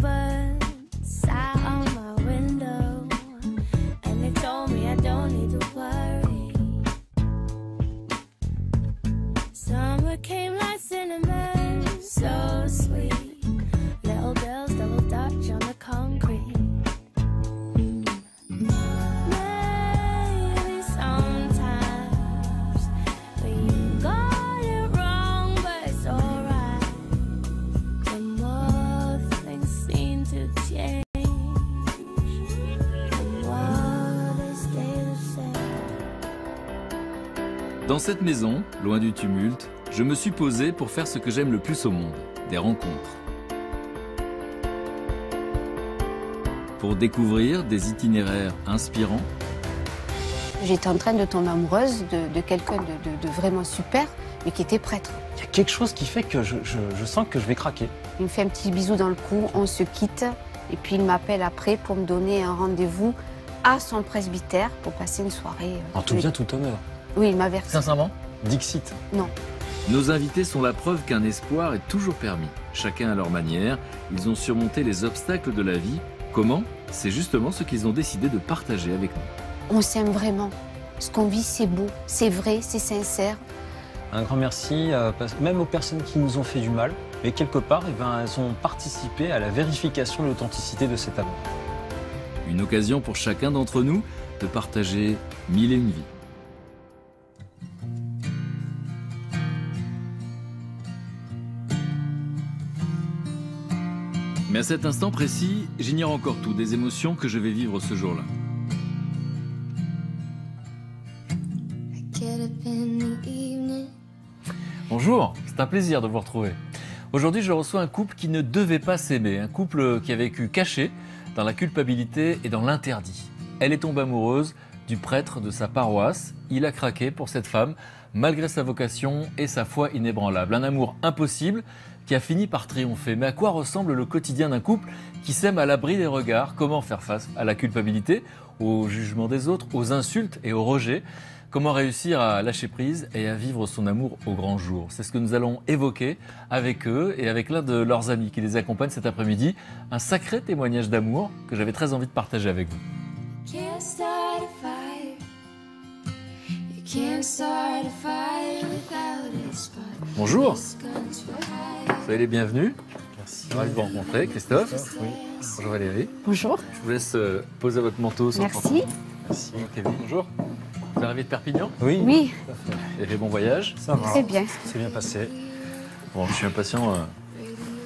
bluebird sat on my window, and they told me I don't need to worry. Summer came like cinnamon, so sweet. Little girls double dutch on the concrete. Maybe sometimes we got it wrong, but it's alright. The more things seem to change, the more they stay the same. Dans cette maison, loin du tumulte, je me suis posé pour faire ce que j'aime le plus au monde, des rencontres. Pour découvrir des itinéraires inspirants, J'étais en train de tomber amoureuse de quelqu'un de vraiment super, mais qui était prêtre. Il y a quelque chose qui fait que je sens que je vais craquer. Il me fait un petit bisou dans le cou, on se quitte, et puis il m'appelle après pour me donner un rendez-vous à son presbytère pour passer une soirée. En tout bien, tout honneur. Oui, il m'a versé. sincèrement, Dixit. Non. nos invités sont la preuve qu'un espoir est toujours permis. Chacun à leur manière, ils ont surmonté les obstacles de la vie. Comment? C'est justement ce qu'ils ont décidé de partager avec nous. On s'aime vraiment. Ce qu'on vit, c'est beau, c'est vrai, c'est sincère. Un grand merci, même aux personnes qui nous ont fait du mal. Mais quelque part, elles ont participé à la vérification de l'authenticité de cet amour. Une occasion pour chacun d'entre nous de partager mille et une vies. Mais à cet instant précis, j'ignore encore tout des émotions que je vais vivre ce jour-là. Get up in the evening. Bonjour, c'est un plaisir de vous retrouver. Aujourd'hui, je reçois un couple qui ne devait pas s'aimer, un couple qui a vécu caché dans la culpabilité et dans l'interdit. Elle est tombée amoureuse du prêtre de sa paroisse. Il a craqué pour cette femme, malgré sa vocation et sa foi inébranlable. Un amour impossible qui a fini par triompher. Mais à quoi ressemble le quotidien d'un couple qui s'aime à l'abri des regards? Comment faire face à la culpabilité, au jugement des autres, aux insultes et au rejet? Comment réussir à lâcher prise et à vivre son amour au grand jour? C'est ce que nous allons évoquer avec eux et avec l'un de leurs amis qui les accompagne cet après-midi. Un sacré témoignage d'amour que j'avais très envie de partager avec vous. Can't start a fire. You can't start a fire without a spark. Bonjour, This gun's for hire. soyez les bienvenus. Merci. Ravi de vous rencontrer, Christophe. Oui. Bonjour Valérie. Bonjour. Je vous laisse poser votre manteau. Sans Merci. Merci. Bonjour Kevin. Bonjour. Vous arrivez de Perpignan? Oui, Oui, tout à fait. Et fait bon voyage. Ça va. très bien. C'est bien passé. Bon, je suis impatient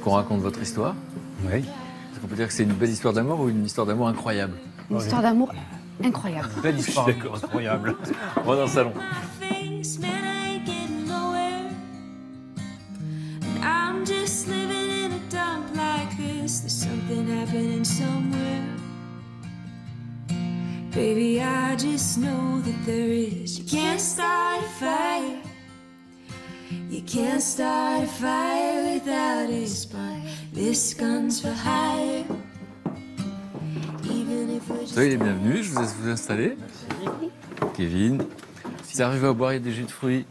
qu'on raconte votre histoire. Oui. Est-ce qu'on peut dire que c'est une belle histoire d'amour ou une histoire d'amour incroyable? Une histoire d'amour incroyable. Belle histoire, D'accord. incroyable. On va dans le salon. Face, man, I ain't getting nowhere. And I'm just living in a dump like this. There's something happening somewhere. Baby, I just know that there is. You can't start a fire. You can't start a fire without a spark. This gun's for hire. Even if we're just Soyez les bienvenus, je vous laisse vous installer. Kevin, si vous arrivez à boire, il y a des jus de fruits,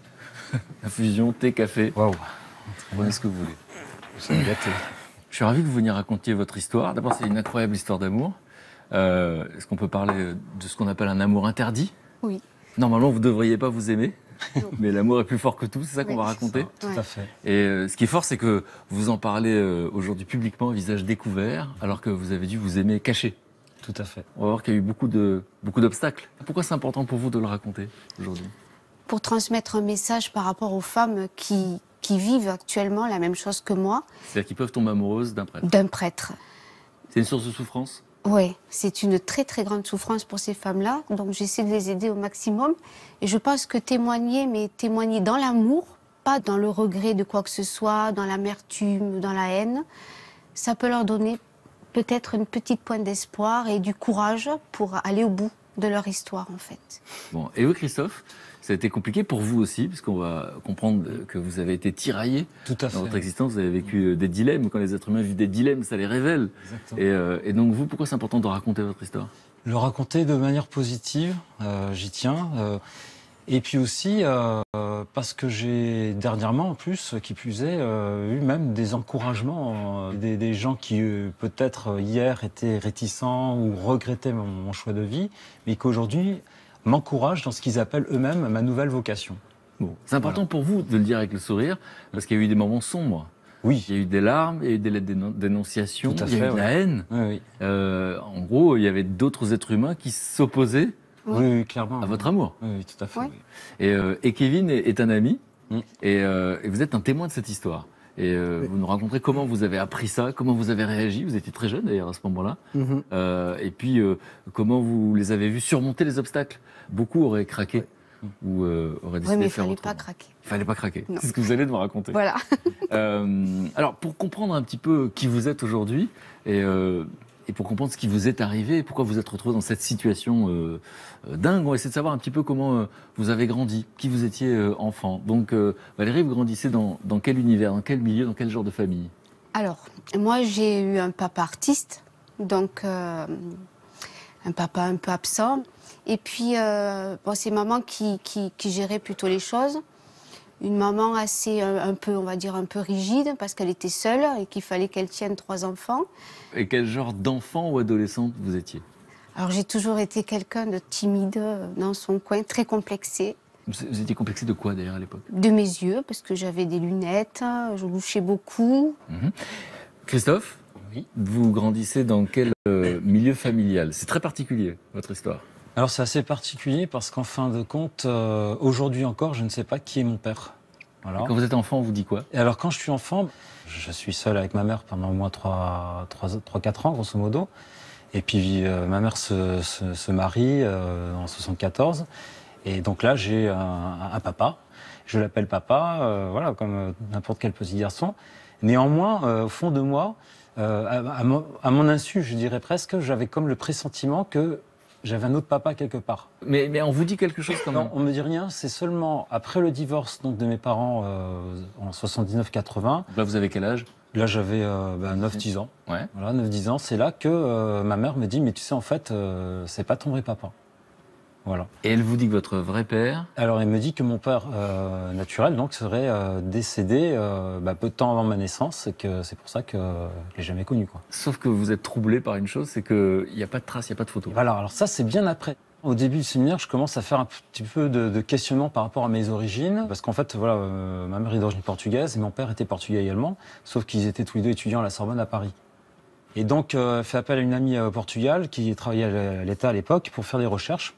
infusion, thé, café. Waouh. Prenez ce que vous voulez. Ça me gâte. Je suis ravi que vous veniez raconter votre histoire. D'abord, c'est une incroyable histoire d'amour. Est-ce qu'on peut parler de ce qu'on appelle un amour interdit? Oui. Normalement, vous ne devriez pas vous aimer, Non. mais l'amour est plus fort que tout, c'est ça qu'on Oui, va raconter. Tout Ouais. à fait. Et ce qui est fort, c'est que vous en parlez aujourd'hui publiquement, visage découvert, alors que vous avez dû vous aimer caché. Tout à fait. On va voir qu'il y a eu beaucoup d'obstacles. Pourquoi c'est important pour vous de le raconter aujourd'hui? Pour transmettre un message par rapport aux femmes qui vivent actuellement la même chose que moi, C'est-à-dire qu'ils peuvent tomber amoureuses d'un prêtre. d'un prêtre. C'est une source de souffrance? Oui, c'est une très très grande souffrance pour ces femmes-là, donc j'essaie de les aider au maximum. Et je pense que témoigner, mais témoigner dans l'amour, pas dans le regret de quoi que ce soit, dans l'amertume, dans la haine, ça peut leur donner peut-être une petite pointe d'espoir et du courage pour aller au bout de leur histoire en fait. Bon, et vous, Christophe, ça a été compliqué pour vous aussi, puisqu'on va comprendre que vous avez été tiraillé Tout à dans votre fait. existence, vous avez vécu des dilemmes. Quand les êtres humains vivent des dilemmes, ça les révèle. Exactement. Et donc vous, pourquoi c'est important de raconter votre histoire? Le raconter de manière positive, j'y tiens. Et puis aussi parce que j'ai dernièrement, en plus, qui plus est, eu même des encouragements, des gens qui peut-être hier étaient réticents ou regrettaient mon choix de vie, mais qui aujourd'hui m'encouragent dans ce qu'ils appellent eux-mêmes ma nouvelle vocation. Bon. C'est important pour vous de le dire avec le sourire, parce qu'il y a eu des moments sombres. Oui. Il y a eu des larmes, il y a eu des lettres de dénonciation, Tout à il y a fait, eu de la haine. Oui, oui. En gros, il y avait d'autres êtres humains qui s'opposaient Oui, clairement. à votre amour. Oui, tout à fait. Oui. Oui. Et Kevin est un ami, Mm. et vous êtes un témoin de cette histoire. Et vous nous raconterez comment vous avez appris ça, comment vous avez réagi. Vous étiez très jeune d'ailleurs à ce moment-là. Et puis comment vous les avez vus surmonter les obstacles. Beaucoup auraient craqué ou auraient décidé Oui, mais de il ne faire fallait autrement. pas craquer. Il fallait pas craquer. Non. C'est ce que vous allez nous raconter. Voilà. Alors, pour comprendre un petit peu qui vous êtes aujourd'hui et pour comprendre ce qui vous est arrivé et pourquoi vous êtes retrouvé dans cette situation dingue, on va essayer de savoir un petit peu comment vous avez grandi, qui vous étiez enfant. Donc, Valérie, vous grandissez dans quel univers, dans quel milieu, dans quel genre de famille? Alors, moi, j'ai eu un papa artiste, donc un papa un peu absent. Et puis, bon, c'est maman qui gérait plutôt les choses. Une maman assez, un peu, on va dire, un peu rigide, parce qu'elle était seule et qu'il fallait qu'elle tienne 3 enfants. Et quel genre d'enfant ou adolescente vous étiez? Alors, j'ai toujours été quelqu'un de timide, dans son coin, très complexé. Vous étiez complexé de quoi d'ailleurs à l'époque? De mes yeux, parce que j'avais des lunettes, je louchais beaucoup. Christophe, Oui. vous grandissez dans quel milieu familial? C'est très particulier, votre histoire. Alors c'est assez particulier parce qu'en fin de compte, aujourd'hui encore, je ne sais pas qui est mon père. Voilà. Et quand vous êtes enfant, on vous dit quoi? Et alors quand je suis enfant, je suis seul avec ma mère pendant au moins 3-4 ans, grosso modo. Et puis ma mère se marie en 74. Et donc là, j'ai un papa. Je l'appelle papa, voilà, comme n'importe quel petit garçon. Néanmoins, au fond de moi, à mon insu, je dirais presque, j'avais comme le pressentiment que j'avais un autre papa quelque part. Mais on vous dit quelque chose quand même? Non, on me dit rien. C'est seulement après le divorce donc, de mes parents en 79-80. Là, vous avez quel âge? Là, j'avais 9-10 ans. Ouais. Voilà, 9-10 ans. C'est là que ma mère me dit, mais tu sais, en fait, c'est pas ton vrai papa. Voilà. Et elle vous dit que votre vrai père... Alors, elle me dit que mon père naturel donc, serait décédé peu de temps avant ma naissance et que c'est pour ça que je l'ai jamais connu. Quoi. Sauf que vous êtes troublé par une chose, c'est qu'il n'y a pas de traces, il n'y a pas de photos. Voilà, alors ça, c'est bien après. Au début du séminaire, je commence à faire un petit peu de questionnement par rapport à mes origines. Parce qu'en fait, voilà, ma mère est d'origine portugaise et mon père était portugais également. Sauf qu'ils étaient tous les deux étudiants à la Sorbonne à Paris. Et donc, elle fait appel à une amie au Portugal qui travaillait à l'État à l'époque pour faire des recherches.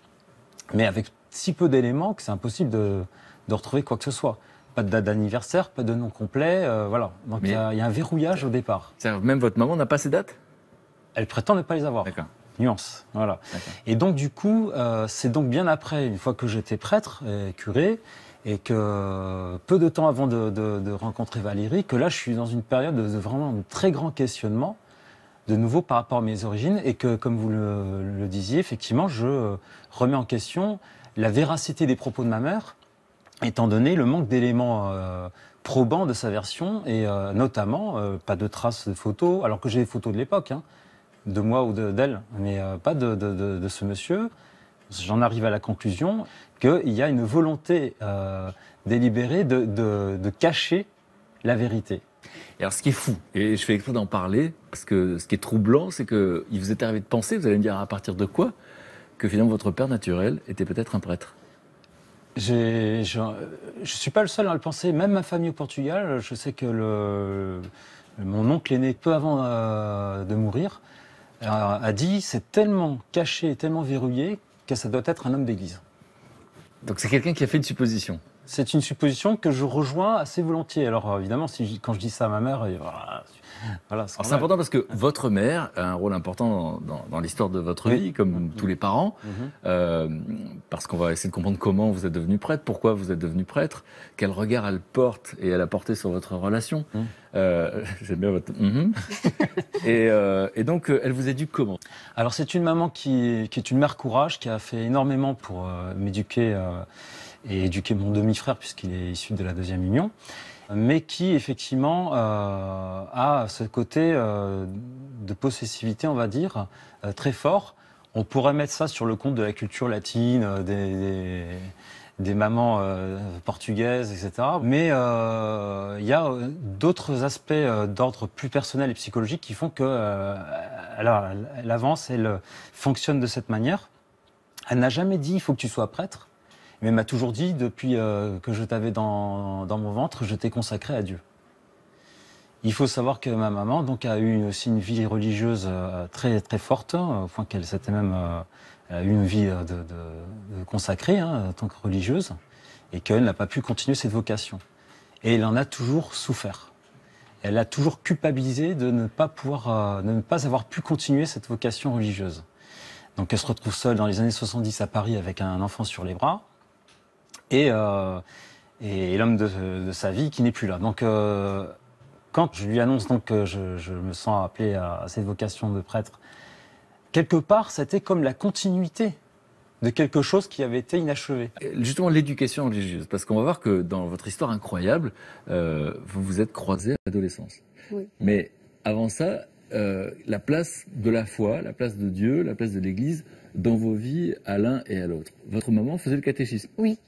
Mais avec si peu d'éléments que c'est impossible de retrouver quoi que ce soit. Pas de date d'anniversaire, pas de nom complet, voilà. Donc il y a un verrouillage au départ. C'est-à-dire, même votre maman n'a pas ces dates? Elle prétend ne pas les avoir. D'accord. Nuance, voilà. D'accord. Et donc du coup, c'est donc bien après, une fois que j'étais prêtre et curé, et que peu de temps avant de rencontrer Valérie, que là je suis dans une période de vraiment de très grand questionnement, de nouveau par rapport à mes origines, et que, comme vous le disiez, effectivement, je remets en question la véracité des propos de ma mère, étant donné le manque d'éléments probants de sa version, et notamment, pas de traces de photos, alors que j'ai des photos de l'époque, hein, de moi ou d'elle, mais pas de ce monsieur. J'en arrive à la conclusion qu'il y a une volonté délibérée de cacher la vérité. Et alors, ce qui est fou, et je fais exprès d'en parler, parce que ce qui est troublant, c'est qu'il vous est arrivé de penser, vous allez me dire à partir de quoi, que finalement votre père naturel était peut-être un prêtre. Je ne suis pas le seul à le penser, même ma famille au Portugal, je sais que mon oncle aîné, peu avant de mourir, a dit c'est tellement caché, tellement verrouillé que ça doit être un homme d'église. Donc c'est quelqu'un qui a fait une supposition. C'est une supposition que je rejoins assez volontiers. Alors évidemment, quand je dis ça à ma mère, voilà, C'est important parce que votre mère a un rôle important dans l'histoire de votre vie, comme tous les parents, parce qu'on va essayer de comprendre comment vous êtes devenu prêtre, pourquoi vous êtes devenu prêtre, quel regard elle porte et elle a porté sur votre relation. J'aime bien votre... et donc, elle vous éduque comment? Alors c'est une maman qui est une mère courage, qui a fait énormément pour m'éduquer et éduquer mon demi-frère, puisqu'il est issu de la deuxième union, mais qui, effectivement, a ce côté de possessivité, on va dire, très fort. On pourrait mettre ça sur le compte de la culture latine, des mamans portugaises, etc. Mais il y a d'autres aspects d'ordre plus personnel et psychologique qui font que elle avance, elle fonctionne de cette manière. Elle n'a jamais dit il faut que tu sois prêtre, mais elle m'a toujours dit depuis que je t'avais dans mon ventre, je t'ai consacré à Dieu. Il faut savoir que ma maman donc a eu aussi une vie religieuse très très forte, au point qu'elle s'était même elle a eu une vie de consacrée en tant que religieuse, et qu'elle n'a pas pu continuer cette vocation. Et elle en a toujours souffert. Elle a toujours culpabilisé de ne pas pouvoir, de ne pas avoir pu continuer cette vocation religieuse. Donc elle se retrouve seule dans les années 70 à Paris avec un enfant sur les bras, et l'homme de sa vie qui n'est plus là. Donc quand je lui annonce donc que je me sens appelé à cette vocation de prêtre, quelque part, c'était comme la continuité de quelque chose qui avait été inachevé. Justement, l'éducation religieuse, parce qu'on va voir que dans votre histoire incroyable, vous vous êtes croisés à l'adolescence. Oui. Mais avant ça, la place de la foi, la place de Dieu, la place de l'Église dans vos vies à l'un et à l'autre. Votre maman faisait le catéchisme. Oui.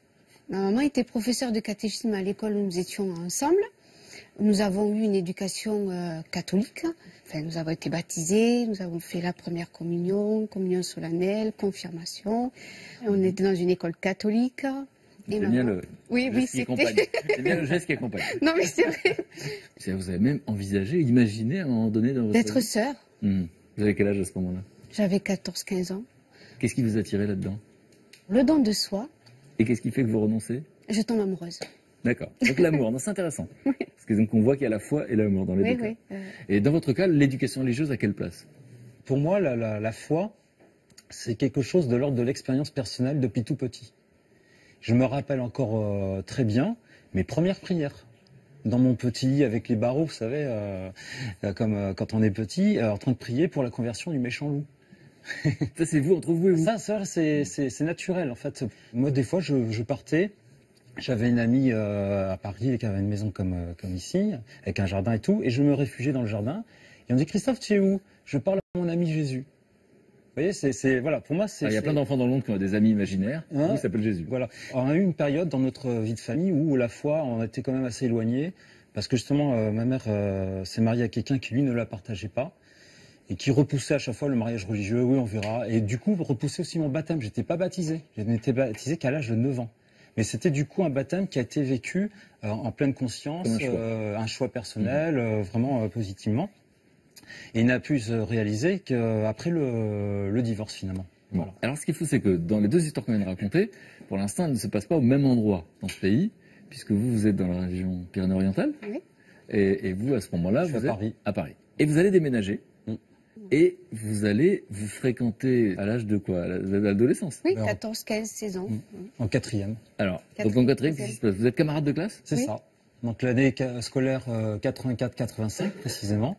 Ma maman était professeure de catéchisme à l'école où nous étions ensemble. Nous avons eu une éducation catholique. Enfin, nous avons été baptisés, nous avons fait la première communion, communion solennelle, confirmation. On était dans une école catholique. C'est bien le geste qui accompagne. C'est bien le geste qui accompagne. Non, mais c'est vrai. Vous avez même envisagé, imaginé à un moment donné dans votre D'être vie sœur. Vous avez quel âge à ce moment-là? J'avais 14-15 ans. Qu'est-ce qui vous a attiré là-dedans? Le don de soi. Et qu'est-ce qui fait que vous renoncez? Je tombe amoureuse. D'accord. Donc l'amour, c'est intéressant. Oui. Parce que donc on voit qu'il y a la foi et l'amour dans les deux cas. Oui. Et dans votre cas, l'éducation religieuse à quelle place? Pour moi, la foi, c'est quelque chose de l'ordre de l'expérience personnelle depuis tout petit. Je me rappelle encore très bien mes premières prières. Dans mon petit lit avec les barreaux, vous savez, comme quand on est petit, en train de prier pour la conversion du méchant loup. Ça, c'est vous, entre vous et vous? Ça c'est naturel, en fait. Moi, des fois, je partais. J'avais une amie à Paris qui avait une maison comme ici, avec un jardin et tout, et je me réfugiais dans le jardin. Et on dit, Christophe, tu es où? Je parle à mon ami Jésus. Vous voyez, voilà, pour moi, c'est... Il y a plein d'enfants dans le monde qui ont des amis imaginaires, qui s'appellent Jésus. Voilà. Alors, on a eu une période dans notre vie de famille où, la foi, on était quand même assez éloignés, parce que justement, ma mère s'est mariée à quelqu'un qui, lui, ne la partageait pas, et qui repoussait à chaque fois le mariage religieux, oui, on verra. Et du coup, repoussait aussi mon baptême. J'étais pas baptisé. Je n'étais baptisé qu'à l'âge de 9 ans. Mais c'était du coup un baptême qui a été vécu en pleine conscience, un choix personnel, vraiment positivement. Et il n'a pu se réaliser qu'après le divorce finalement. Bon. Voilà. Alors ce qu'il faut, c'est que dans les deux histoires qu'on vient de raconter, pour l'instant, elles ne se passent pas au même endroit dans ce pays, puisque vous êtes dans la région Pyrénées-Orientales, oui. Et vous, à ce moment-là, vous êtes à Paris. Et vous allez déménager. Et vous allez vous fréquenter à l'âge de quoi? À l'adolescence? Oui, 14, 15, 16 ans. En quatrième. Alors, donc en quatrième, qu'est-ce qui se passe? Vous êtes camarade de classe? C'est ça. Donc l'année scolaire 84-85 précisément.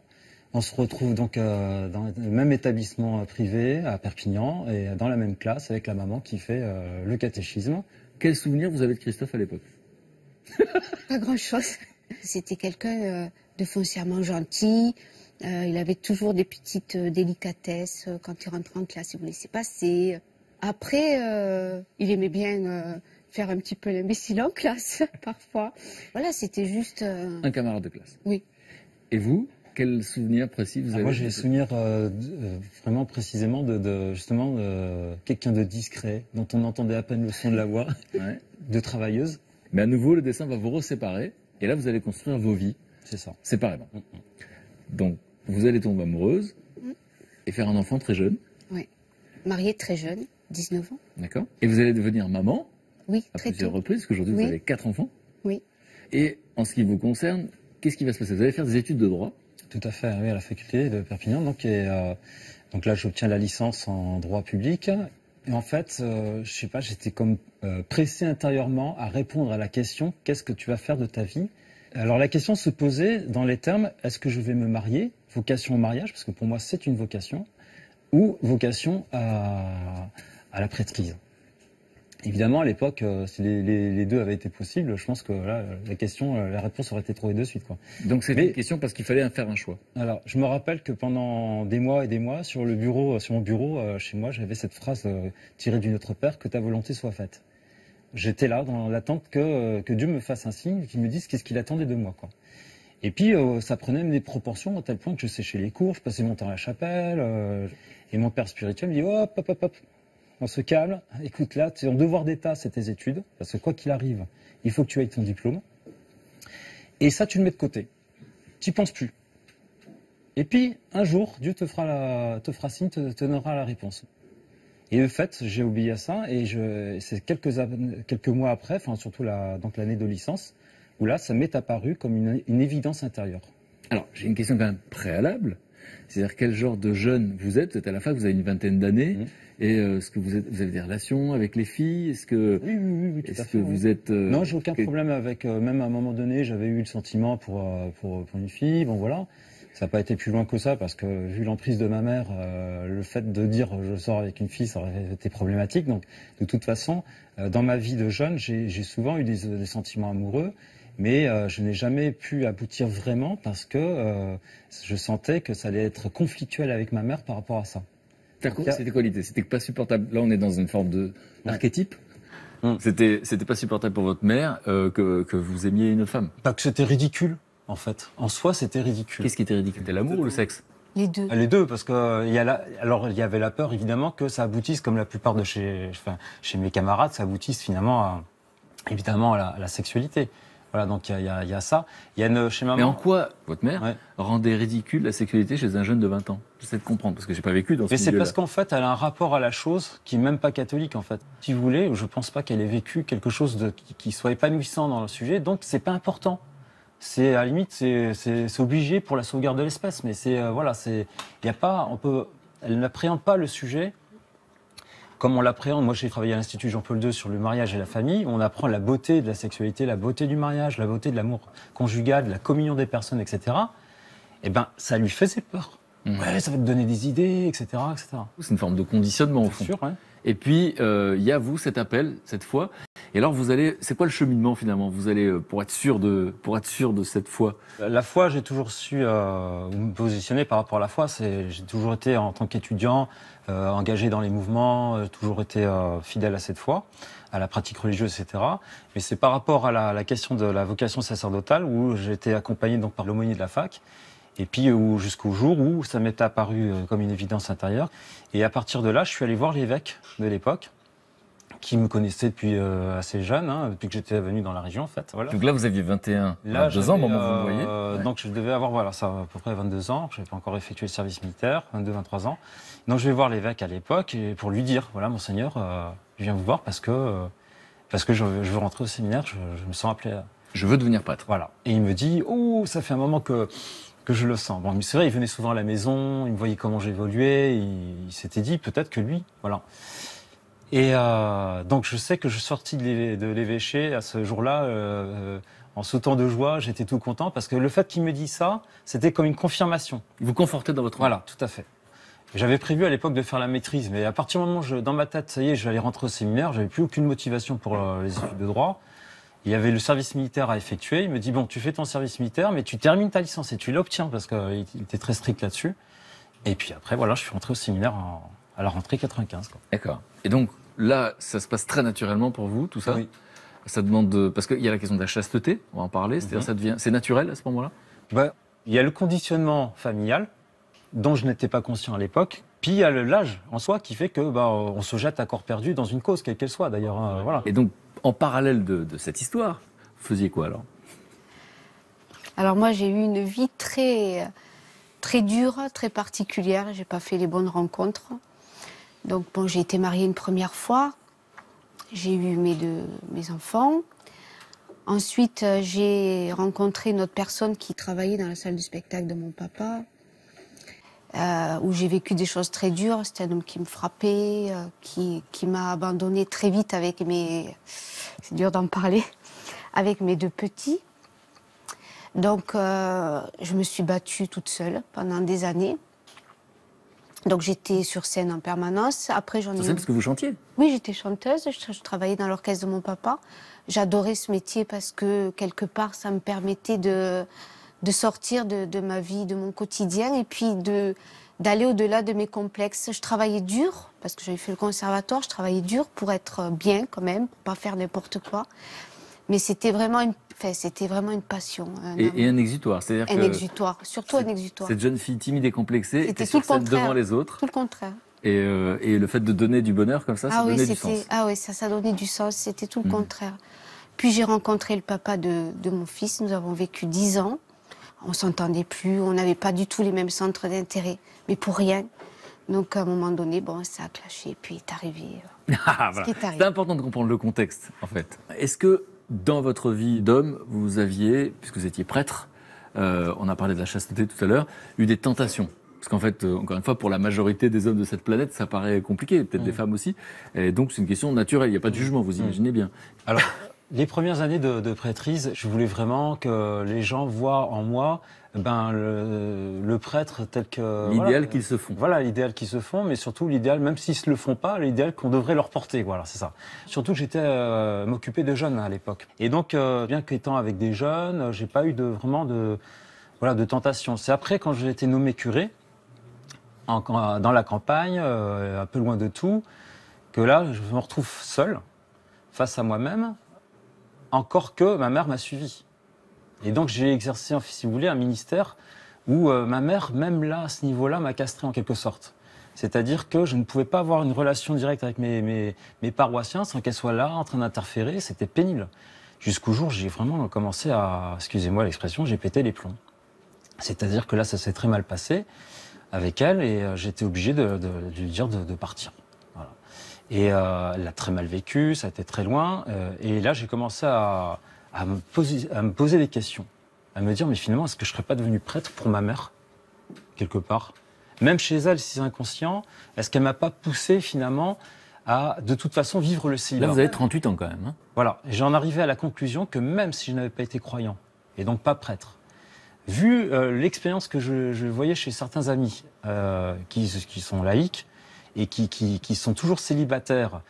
On se retrouve donc dans le même établissement privé à Perpignan et dans la même classe avec la maman qui fait le catéchisme. Quel souvenir vous avez de Christophe à l'époque? Pas grand-chose. C'était quelqu'un de foncièrement gentil. Il avait toujours des petites délicatesses quand il rentrait en classe, il vous laissait passer. Après, il aimait bien faire un petit peu l'imbécile en classe, parfois. Voilà, c'était juste... Un camarade de classe. Oui. Et vous, quel souvenir précis vous avez? Moi, j'ai des souvenirs vraiment précisément justement quelqu'un de discret, dont on entendait à peine le son de la voix, de travailleuse. Mais à nouveau, le dessin va vous reséparer, et là, vous allez construire vos vies. C'est ça. Séparément. Donc, vous allez tomber amoureuse et faire un enfant très jeune. Oui. Mariée très jeune, 19 ans. D'accord. Et vous allez devenir maman. Oui, à très plusieurs tôt. reprises, parce qu'aujourd'hui, vous avez 4 enfants. Oui. Et en ce qui vous concerne, qu'est-ce qui va se passer? Vous allez faire des études de droit. Tout à fait, oui, à la faculté de Perpignan. Donc là, j'obtiens la licence en droit public. Et en fait, je sais pas, j'étais comme pressé intérieurement à répondre à la question « Qu'est-ce que tu vas faire de ta vie ?» Alors la question se posait dans les termes « Est-ce que je vais me marier ?» Vocation au mariage, parce que pour moi c'est une vocation, ou vocation à la prêtrise. Évidemment, à l'époque, si les deux avaient été possibles, je pense que là, la réponse aurait été trouvée de suite, quoi. Donc c'était une question parce qu'il fallait faire un choix. Alors, je me rappelle que pendant des mois et des mois, sur mon bureau, chez moi, j'avais cette phrase tirée du Notre Père, que ta volonté soit faite. J'étais là dans l'attente que Dieu me fasse un signe, qu'il me dise qu'est-ce qu'il attendait de moi, quoi. Et puis ça prenait même des proportions à tel point que je séchais les cours, je passais mon temps à la chapelle, et mon père spirituel me dit hop, hop, hop, hop, on se calme, écoute là, ton devoir d'état c'est tes études, parce que quoi qu'il arrive, il faut que tu ailles ton diplôme. Et ça tu le mets de côté, tu n'y penses plus. Et puis un jour, Dieu te fera signe, te donnera la réponse. Et de fait, j'ai obéi à ça, et c'est quelques mois après, enfin surtout donc l'année de licence, où là, ça m'est apparu comme une évidence intérieure. Alors, j'ai une question quand même préalable. C'est-à-dire, quel genre de jeune vous êtes? Vous êtes à la fac, vous avez une vingtaine d'années. Et est-ce que vous avez des relations avec les filles? Est-ce que, oui, tout à fait, vous êtes... Non, j'ai aucun problème avec... même à un moment donné, j'avais eu le sentiment pour une fille. Bon, voilà. Ça n'a pas été plus loin que ça, parce que vu l'emprise de ma mère, le fait de dire je sors avec une fille, ça aurait été problématique. Donc, de toute façon, dans ma vie de jeune, j'ai souvent eu des sentiments amoureux. Mais je n'ai jamais pu aboutir vraiment parce que je sentais que ça allait être conflictuel avec ma mère par rapport à ça. D'accord, c'était quoi l'idée? C'était pas supportable. Là, on est dans une forme d'archétype. C'était pas supportable pour votre mère que vous aimiez une autre femme. Pas que c'était ridicule, en fait. En soi, c'était ridicule. Qu'est-ce qui était ridicule? C'était l'amour ou le sexe? Les deux. Les deux, parce que il y avait la peur, évidemment, que ça aboutisse, comme la plupart de chez mes camarades, ça aboutisse finalement évidemment à la sexualité. Voilà, donc il y a ça. Il y a chez maman. Mais en quoi votre mère rendait ridicule la sexualité chez un jeune de 20 ans? J'essaie de comprendre, parce que j'ai pas vécu dans ce milieu-là. Mais c'est parce qu'en fait, elle a un rapport à la chose qui est même pas catholique, en fait. Si vous voulez, je pense pas qu'elle ait vécu quelque chose qui soit épanouissant dans le sujet, donc c'est pas important. C'est, à la limite, c'est obligé pour la sauvegarde de l'espèce, mais elle n'appréhende pas le sujet comme on l'appréhende. Moi, j'ai travaillé à l'Institut Jean-Paul II sur le mariage et la famille. On apprend la beauté de la sexualité, la beauté du mariage, la beauté de l'amour conjugal, de la communion des personnes, etc. Eh ben, ça lui faisait peur. Ouais, ça va te donner des idées, etc., etc. C'est une forme de conditionnement, au fond. Sûr, ouais. Et puis, il y a vous, cet appel, cette foi. Et alors, vous allez... C'est quoi le cheminement, finalement? Vous allez, pour être sûr de cette foi? La foi, j'ai toujours su me positionner par rapport à la foi. J'ai toujours été, en tant qu'étudiant, engagé dans les mouvements, toujours été fidèle à cette foi, à la pratique religieuse, etc. Mais c'est par rapport à la question de la vocation sacerdotale, où j'ai été accompagné donc, par l'aumônier de la fac, et puis jusqu'au jour où ça m'était apparu comme une évidence intérieure. Et à partir de là, je suis allé voir l'évêque de l'époque, qui me connaissait depuis assez jeune, depuis que j'étais venu dans la région, en fait. Voilà. Donc là, vous aviez 22 ans, au moment où vous me voyez. Donc je devais avoir, ça, à peu près 22 ans. Je n'avais pas encore effectué le service militaire, 22-23 ans. Donc je vais voir l'évêque à l'époque pour lui dire, voilà, monseigneur, je viens vous voir parce que je veux rentrer au séminaire, je me sens appelé à... Je veux devenir prêtre. Voilà. Et il me dit, oh, ça fait un moment que je le sens. Bon, mais c'est vrai, il venait souvent à la maison, il me voyait comment j'évoluais, il s'était dit, peut-être que lui, voilà. Et donc je sais que je suis sorti de l'évêché à ce jour-là en sautant de joie, j'étais tout content parce que le fait qu'il me dise ça, c'était comme une confirmation. Vous confortez dans votre... Voilà, tout à fait. J'avais prévu à l'époque de faire la maîtrise, mais à partir du moment où dans ma tête, ça y est, j'allais rentrer au séminaire, j'avais plus aucune motivation pour les études de droit. Il y avait le service militaire à effectuer. Il me dit, bon, tu fais ton service militaire, mais tu termines ta licence et tu l'obtiens parce qu'il était très strict là-dessus. Et puis après, voilà, je suis rentré au séminaire à la rentrée 95. D'accord. Et donc, là, ça se passe très naturellement pour vous, tout ça? Oui. Ça demande parce qu'il y a la question de la chasteté, on va en parler, c'est-à-dire c'est naturel à ce moment-là? Il y a le conditionnement familial, dont je n'étais pas conscient à l'époque, puis il y a l'âge en soi qui fait que on se jette à corps perdu dans une cause, quelle qu'elle soit d'ailleurs. Voilà. Et donc, en parallèle de cette histoire, vous faisiez quoi alors? Alors moi, j'ai eu une vie très, très dure, très particulière. J'ai pas fait les bonnes rencontres. Donc bon, j'ai été mariée une première fois. J'ai eu mes enfants. Ensuite, j'ai rencontré une autre personne qui travaillait dans la salle de spectacle de mon papa, où j'ai vécu des choses très dures. C'était un homme qui me frappait, qui m'a abandonnée très vite avec c'est dur d'en parler, avec mes deux petits. Donc, je me suis battue toute seule pendant des années. Donc, j'étais sur scène en permanence. Après, j'en ai... Sur scène parce que vous chantiez? Oui, j'étais chanteuse. Je travaillais dans l'orchestre de mon papa. J'adorais ce métier parce que, quelque part, ça me permettait de de sortir de ma vie, de mon quotidien, et puis d'aller au-delà de mes complexes. Je travaillais dur, parce que j'avais fait le conservatoire, je travaillais dur pour être bien quand même, pour pas faire n'importe quoi. Mais c'était vraiment une passion. Et un exutoire, c'est-à-dire un exutoire, surtout un exutoire. Cette jeune fille timide et complexée C'était était tout sur le scène contraire. devant les autres. Tout le contraire. Et le fait de donner du bonheur comme ça donnait du sens. Ah oui, ça donnait du sens, c'était tout le contraire. Puis j'ai rencontré le papa de mon fils, nous avons vécu 10 ans. On s'entendait plus, on n'avait pas du tout les mêmes centres d'intérêt, mais pour rien. Donc à un moment donné, bon, ça a clashé, puis est arrivé Voilà. C'est important de comprendre le contexte, en fait. Est-ce que dans votre vie d'homme, vous aviez, puisque vous étiez prêtre, on a parlé de la chasteté tout à l'heure, eu des tentations? Parce qu'en fait, encore une fois, pour la majorité des hommes de cette planète, ça paraît compliqué, peut-être des femmes aussi. Et donc c'est une question naturelle, il n'y a pas de jugement, vous imaginez bien. Alors, les premières années de prêtrise, je voulais vraiment que les gens voient en moi le prêtre tel que... L'idéal qu'ils se font. Voilà, l'idéal qu'ils se font, mais surtout l'idéal, même s'ils ne se le font pas, l'idéal qu'on devrait leur porter. Voilà, c'est ça. Surtout que j'étais m'occuper de jeunes à l'époque. Et donc, bien qu'étant avec des jeunes, j'ai pas eu vraiment de tentation. C'est après, quand j'ai été nommé curé, dans la campagne, un peu loin de tout, que là, je me retrouve seul, face à moi-même, encore que ma mère m'a suivi. Et donc, j'ai exercé, si vous voulez, un ministère où ma mère, même là, à ce niveau-là, m'a castré en quelque sorte. C'est-à-dire que je ne pouvais pas avoir une relation directe avec mes paroissiens sans qu'elle soit là, en train d'interférer. C'était pénible. Jusqu'au jour où j'ai vraiment commencé à, excusez-moi l'expression, j'ai pété les plombs. C'est-à-dire que là, ça s'est très mal passé avec elle et j'étais obligé de lui dire de partir. Voilà. Et elle l'a très mal vécu, ça a été très loin. Et là, j'ai commencé à me poser des questions, à me dire, mais finalement, est-ce que je ne serais pas devenu prêtre pour ma mère, quelque part? Même chez elle, si c'est inconscient, est-ce qu'elle ne m'a pas poussé finalement à, de toute façon, vivre le célibat? Là, vous avez 38 ans quand même. Hein. Voilà. Et j'en arrivais à la conclusion que même si je n'avais pas été croyant, et donc pas prêtre, vu l'expérience que je voyais chez certains amis qui sont laïcs et qui sont toujours célibataires,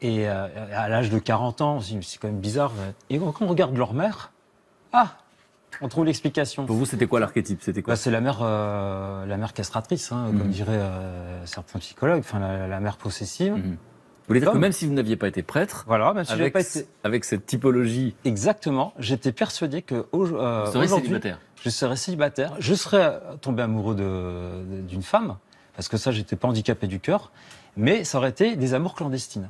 et à l'âge de 40 ans, on se dit, c'est quand même bizarre. Et quand on regarde leur mère, on trouve l'explication. Pour vous, c'était quoi l'archétype? C'était quoi? C'est la mère castratrice, comme diraient certains psychologues, enfin la mère possessive. Vous voulez dire que même si vous n'aviez pas été prêtre, voilà, même si j'avais pas été... avec cette typologie... Exactement, j'étais persuadé que vous serez célibataire. Je serais célibataire, je serais tombé amoureux d'une femme, parce que ça, j'étais pas handicapé du cœur, mais ça aurait été des amours clandestines.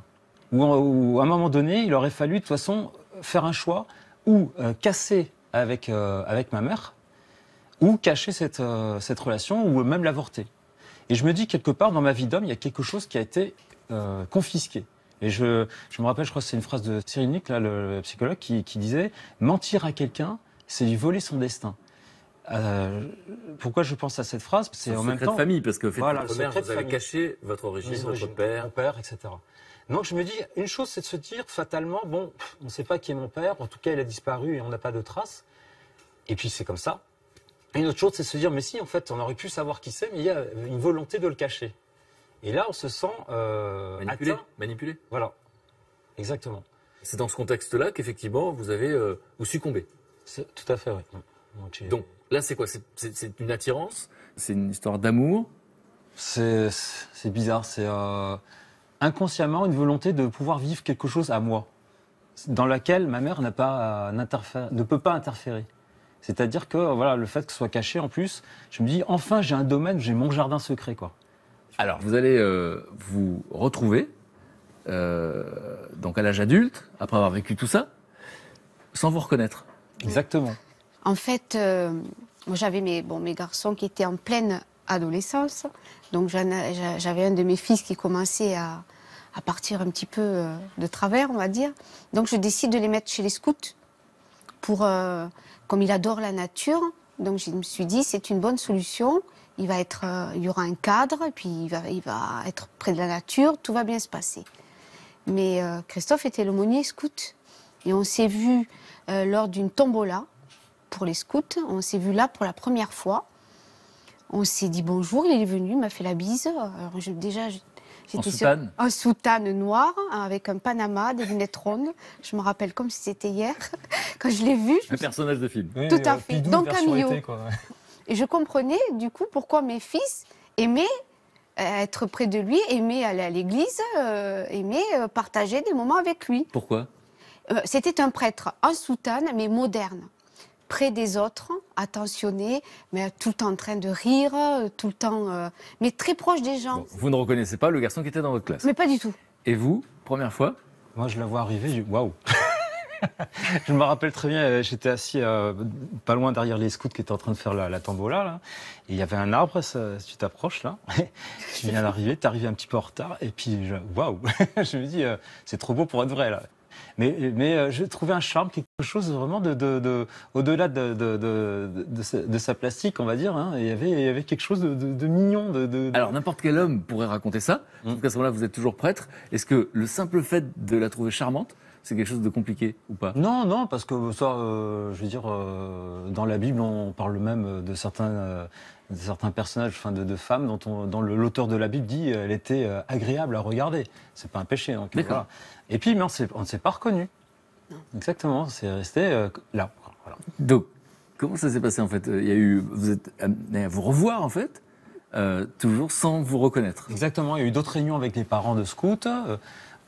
Où à un moment donné, il aurait fallu de toute façon faire un choix, ou casser avec ma mère, ou cacher cette relation, ou même l'avorter. Et je me dis, quelque part, dans ma vie d'homme, il y a quelque chose qui a été confisqué. Et je me rappelle, je crois que c'est une phrase de Cyrulnik, là, le psychologue, qui disait « Mentir à quelqu'un, c'est lui voler son destin ». Pourquoi je pense à cette phrase? C'est en même temps de famille, parce que votre mère, vous avez caché votre origine, votre père, etc. Donc je me dis, une chose, c'est de se dire, fatalement, bon, on ne sait pas qui est mon père, en tout cas il a disparu et on n'a pas de traces, et puis c'est comme ça. Et une autre chose, c'est de se dire, mais si, en fait, on aurait pu savoir qui c'est, mais il y a une volonté de le cacher. Et là, on se sent manipulé. Voilà, exactement. C'est dans ce contexte-là qu'effectivement, vous succombez. Tout à fait, oui. Donc là, c'est quoi? C'est une attirance? C'est une histoire d'amour? C'est bizarre, c'est inconsciemment une volonté de pouvoir vivre quelque chose à moi, dans laquelle ma mère ne peut pas interférer. C'est-à-dire que voilà, le fait que ce soit caché en plus, je me dis enfin j'ai un domaine, j'ai mon jardin secret, quoi. Alors vous allez vous retrouver donc à l'âge adulte, après avoir vécu tout ça, sans vous reconnaître. Exactement. En fait, moi j'avais mes garçons qui étaient en pleine adolescence, donc j'avais un de mes fils qui commençait à partir un petit peu de travers, on va dire. Donc je décide de les mettre chez les scouts comme il adore la nature. Donc je me suis dit c'est une bonne solution. Il y aura un cadre, et puis il va être près de la nature, tout va bien se passer. Mais Christophe était l'aumônier scout et on s'est vu lors d'une tombola pour les scouts. On s'est vu là pour la première fois. On s'est dit bonjour, il est venu, il m'a fait la bise. Alors soutane en soutane noire, avec un panama, des lunettes rondes. Je me rappelle comme si c'était hier, quand je l'ai vu. Un personnage de film. Tout à fait. Pidou, Donc version Camillo. été, quoi. Et je comprenais du coup pourquoi mes fils aimaient être près de lui, aimaient aller à l'église, aimaient partager des moments avec lui. Pourquoi? C'était un prêtre en soutane, mais moderne, près des autres, attentionné, mais tout le temps en train de rire, tout le temps, mais très proche des gens. Bon, vous ne reconnaissez pas le garçon qui était dans votre classe. Mais pas du tout. Et vous, première fois? Moi, je la vois arriver, je dis waouh. Je me rappelle très bien, j'étais assis pas loin derrière les scouts qui étaient en train de faire la tombola, là. Et il y avait un arbre, si tu t'approches là. Je viens d'arriver, t'es arrivé un petit peu en retard, et puis waouh. Je me dis, c'est trop beau pour être vrai là. Mais je trouvais un charme, quelque chose vraiment au-delà de sa plastique, on va dire. Hein. Il y avait quelque chose de mignon. Alors, n'importe quel homme pourrait raconter ça. Sauf qu'à ce moment-là, vous êtes toujours prêtre. Est-ce que le simple fait de la trouver charmante, c'est quelque chose de compliqué ou pas? Non, parce que ça, je veux dire, dans la Bible, on parle même de certains personnages, enfin de femmes dont l'auteur de la Bible dit elle était agréable à regarder. C'est pas un péché. Donc, D'accord. voilà. Et puis, mais on ne s'est pas reconnus. Exactement, c'est resté là. Voilà. Donc, comment ça s'est passé en fait? Vous êtes amené à vous revoir en fait, toujours sans vous reconnaître. Exactement, il y a eu d'autres réunions avec les parents de scouts,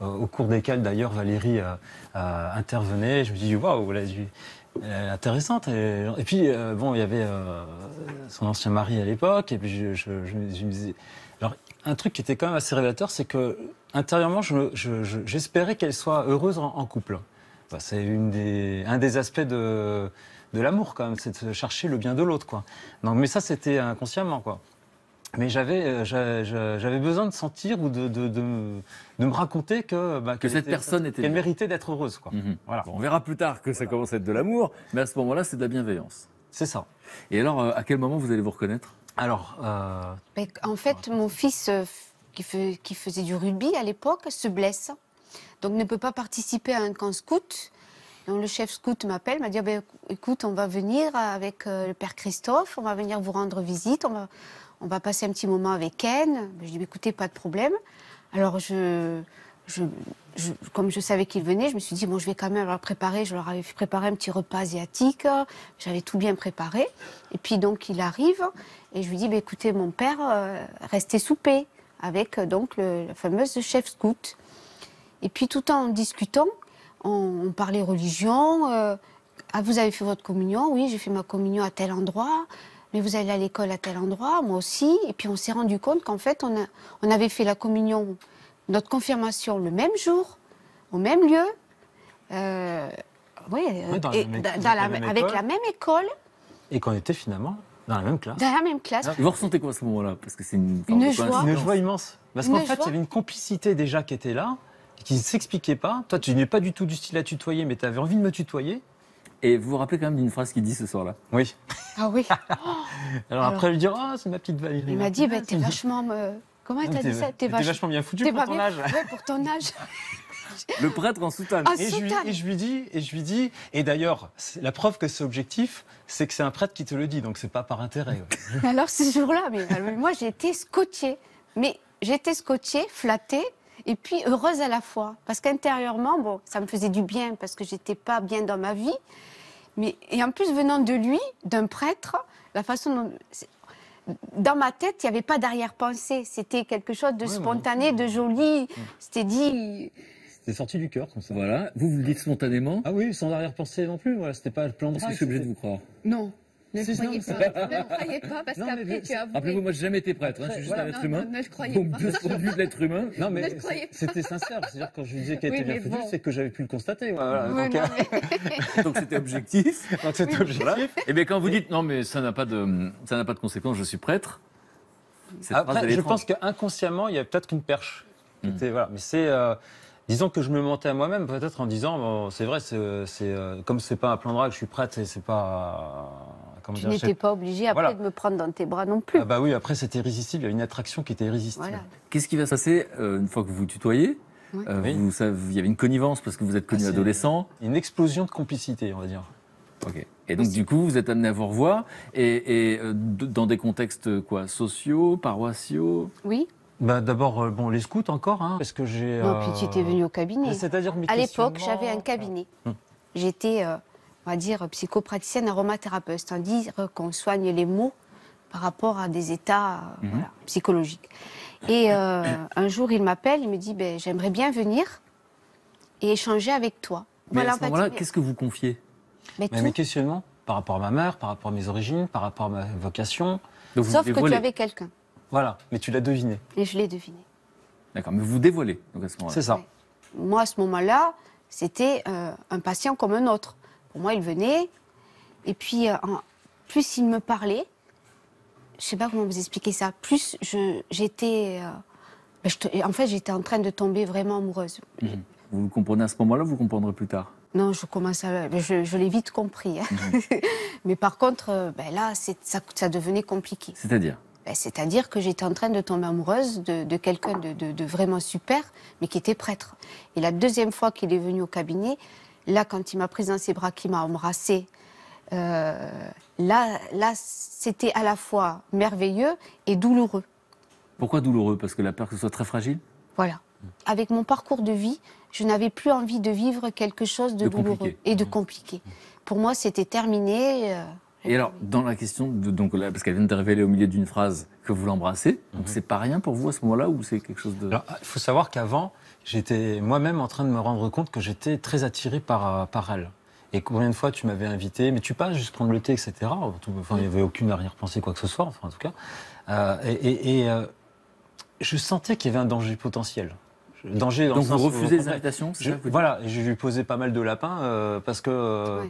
au cours desquelles d'ailleurs Valérie intervenait. Je me dis waouh, elle est intéressante. Et puis, bon, il y avait son ancien mari à l'époque, et puis je me disais. Alors, un truc qui était quand même assez révélateur, c'est que intérieurement, j'espérais qu'elle soit heureuse en couple. Enfin, c'est un des aspects de l'amour, quand même, c'est de chercher le bien de l'autre, quoi. Donc, mais ça, c'était inconsciemment, quoi. Mais j'avais besoin de sentir ou de me raconter que cette personne était qu'elle bien. méritait d'être heureuse, quoi. Voilà. Bon, on verra plus tard que ça commence à être de l'amour, mais à ce moment-là, c'est de la bienveillance. C'est ça. Et alors, à quel moment vous allez vous reconnaître? Alors, Mais en fait, mon fils, qui faisait du rugby à l'époque, se blesse. Donc ne peut pas participer à un camp scout. Donc le chef scout m'appelle, m'a dit écoute, on va venir avec le père Christophe, on va venir vous rendre visite, on va passer un petit moment avec Ken. Je dis écoutez, pas de problème. Alors comme je savais qu'il venait, je me suis dit bon, je vais quand même leur préparer. Je leur avais préparé un petit repas asiatique. J'avais tout bien préparé. Et puis donc il arrive et je lui dis écoutez, mon père, restez souper avec donc la fameuse chef scout. Et puis tout en discutant, on parlait religion. Vous avez fait votre communion? Oui, j'ai fait ma communion à tel endroit. Mais vous allez à l'école à tel endroit? Moi aussi. Et puis on s'est rendu compte qu'en fait, on avait fait la communion, notre confirmation le même jour, au même lieu. Avec la même école. et qu'on était finalement dans la même classe. Dans la même classe. Vous ressentez quoi à ce moment-là? Parce que c'est une joie. Une joie immense. Parce qu'en fait, il y avait une complicité déjà qui était là, qui ne s'expliquait pas. Toi, tu n'es pas du tout du style à tutoyer, mais tu avais envie de me tutoyer. Et vous vous rappelez quand même d'une phrase qu'il dit ce soir-là? Oui. Ah oui. Alors après, lui dire c'est ma petite Valérie. Il m'a dit t'es vachement. Comment elle t'a dit ça? T'es vachement bien foutu pour ton âge. Ouais, pour ton âge. Le prêtre en soutane. En Et je lui dis, et d'ailleurs, la preuve que c'est objectif, c'est que c'est un prêtre qui te le dit, donc c'est pas par intérêt. Alors ce jour-là, moi j'ai été scotchée. Mais j'étais scotchée, flattée, et puis heureuse à la fois. Parce qu'intérieurement, bon, ça me faisait du bien, parce que j'étais pas bien dans ma vie. Et en plus, venant de lui, d'un prêtre, la façon dont... Dans ma tête, il n'y avait pas d'arrière-pensée. C'était quelque chose de spontané, de joli. C'était dit... C'était sorti du cœur, comme ça. Voilà, vous le dites spontanément. Ah oui, sans arrière-pensée non plus. Voilà, c'était pas le plan de Est-ce que je suis obligé de vous croire? Non. Ne le croyez non, pas. Ne le croyez pas, parce qu'après tu as avoué. Rappelez-vous, moi, j'ai jamais été prêtre. Je suis juste un être humain. Ne le croyez Donc, pas. de ce point de vue de l'être humain. Non, mais Ne le croyez pas. c'était sincère. C'est-à-dire, quand je lui disais qu'elle Oui, était bien mais foutue, bon. c'est que j'avais pu le constater. Voilà. Ouais, Donc, non, mais- Donc, c'était objectif. donc c'était objectif. Et bien, quand vous dites non, mais ça n'a pas de conséquence, je suis prêtre. Cette phrase, Après, elle est je étrange. pense qu'inconsciemment, il y a peut-être une perche. Voilà. Mais c'est... disons que je me mentais à moi-même, peut-être en disant, bon, c'est vrai, comme c'est pas un plan de drague, je suis prête et c'est pas... comment Tu dire, n'étais pas obligé après Voilà. de me prendre dans tes bras non plus. Ah bah oui, après c'était irrésistible, il y a une attraction qui était irrésistible. Voilà. Qu'est-ce qui va se passer une fois que vous vous tutoyez? Oui. Oui. Il y avait une connivence parce que vous êtes connu c'est- adolescent. Une explosion de complicité, on va dire. Ok. Et donc, du coup, vous êtes amené à vous revoir. Et dans des contextes quoi, sociaux, paroissiaux? Oui, Bah, d'abord, bon, les scouts encore, hein, parce que j'ai... Non, puis tu étais venu au cabinet. C'est-à-dire mes À l'époque, questionnements- j'avais un cabinet. Hum. J'étais, on va dire, psychopraticienne aromathérapeute, c'est-à-dire qu'on soigne les maux par rapport à des états voilà, psychologiques. Et un jour, il m'appelle, il me dit ben, j'aimerais bien venir et échanger avec toi. Mais Voilà, à ce moment-là, qu'est-ce que vous confiez? mais Mais tout. mes questionnements par rapport à ma mère, par rapport à mes origines, par rapport à ma vocation. Donc vous Sauf que tu dévoilez. avais quelqu'un. Voilà, mais tu l'as deviné. Et je l'ai deviné. D'accord, mais vous dévoilez donc à ce moment-là. C'est ça. Ouais. Moi, à ce moment-là, c'était un patient comme un autre. Pour moi, il venait, et puis, plus il me parlait, je ne sais pas comment vous expliquer ça, plus j'étais... en fait, j'étais en train de tomber vraiment amoureuse. Vous le comprenez à ce moment-là, vous le comprendrez plus tard. Non, je l'ai vite compris. Hein. Mais par contre, là, ça devenait compliqué. C'est-à-dire? C'est-à-dire que j'étais en train de tomber amoureuse de quelqu'un de vraiment super, mais qui était prêtre. Et la deuxième fois qu'il est venu au cabinet, là, quand il m'a prise dans ses bras, qu'il m'a embrassée, là, c'était à la fois merveilleux et douloureux. Pourquoi douloureux? Parce que la peur que ce soit très fragile? Voilà. Avec mon parcours de vie, je n'avais plus envie de vivre quelque chose de douloureux compliqué. et de compliqué. Pour moi, c'était terminé. Et alors, dans la question, donc là, parce qu'elle vient de te révéler au milieu d'une phrase que vous l'embrassez, donc c'est pas rien pour vous à ce moment-là ou c'est quelque chose de... Alors, il faut savoir qu'avant, j'étais moi-même en train de me rendre compte que j'étais très attiré par elle. Et combien de fois tu m'avais invité, mais tu passes juste prendre le thé, etc. Enfin, il n'y avait aucune arrière-pensée, quoi que ce soit, enfin, en tout cas. Je sentais qu'il y avait un danger potentiel. Danger dans Donc le vous sens où, refusez au les contraire, invitations, c'est ça que vous dites? Voilà, et je lui posais pas mal de lapins parce que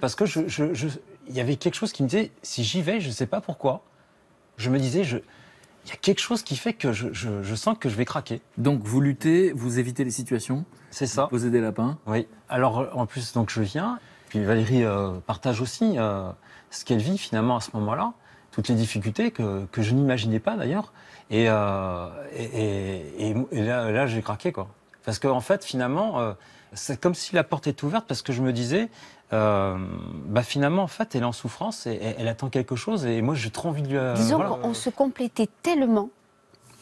il y avait quelque chose qui me disait, si j'y vais, je ne sais pas pourquoi, je me disais, il y a quelque chose qui fait que je sens que je vais craquer. Donc vous luttez, vous évitez les situations, C'est ça. vous posez des lapins. Oui. Alors en plus, donc je viens, puis Valérie partage aussi ce qu'elle vit finalement à ce moment-là, toutes les difficultés que je n'imaginais pas d'ailleurs, et là j'ai craqué quoi. Parce qu'en fait finalement, c'est comme si la porte était ouverte parce que je me disais, finalement en fait elle est en souffrance et elle attend quelque chose et moi j'ai trop envie de lui. Disons voilà. qu'on se complétait tellement,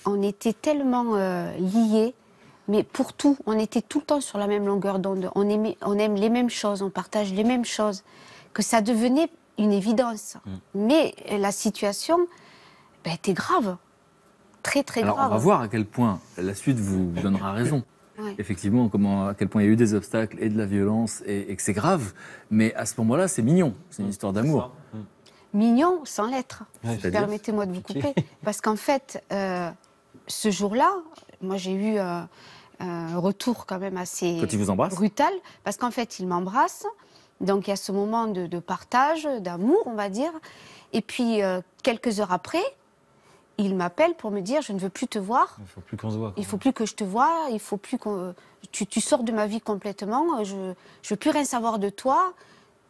on était tellement liés, mais pour tout, on était tout le temps sur la même longueur d'onde. On aime les mêmes choses, on partage les mêmes choses, que ça devenait une évidence. Mais la situation était grave, très très Alors grave. on va voir à quel point la suite vous donnera raison. Ouais. Effectivement, à quel point il y a eu des obstacles et de la violence et que c'est grave. Mais à ce moment-là, c'est mignon. C'est une histoire d'amour. Mignon sans l'être. Ouais, c'est-à-dire Permettez-moi de vous couper. Parce qu'en fait, ce jour-là, moi j'ai eu un retour quand même assez Quand il vous embrasse? brutal. Parce qu'en fait, il m'embrasse. Donc il y a ce moment de partage, d'amour, on va dire. Et puis, quelques heures après, il m'appelle pour me dire je ne veux plus te voir. Il ne faut plus qu'on se voit. quoi. Il faut plus que je te vois, il faut plus que tu sors de ma vie complètement. Je veux plus rien savoir de toi.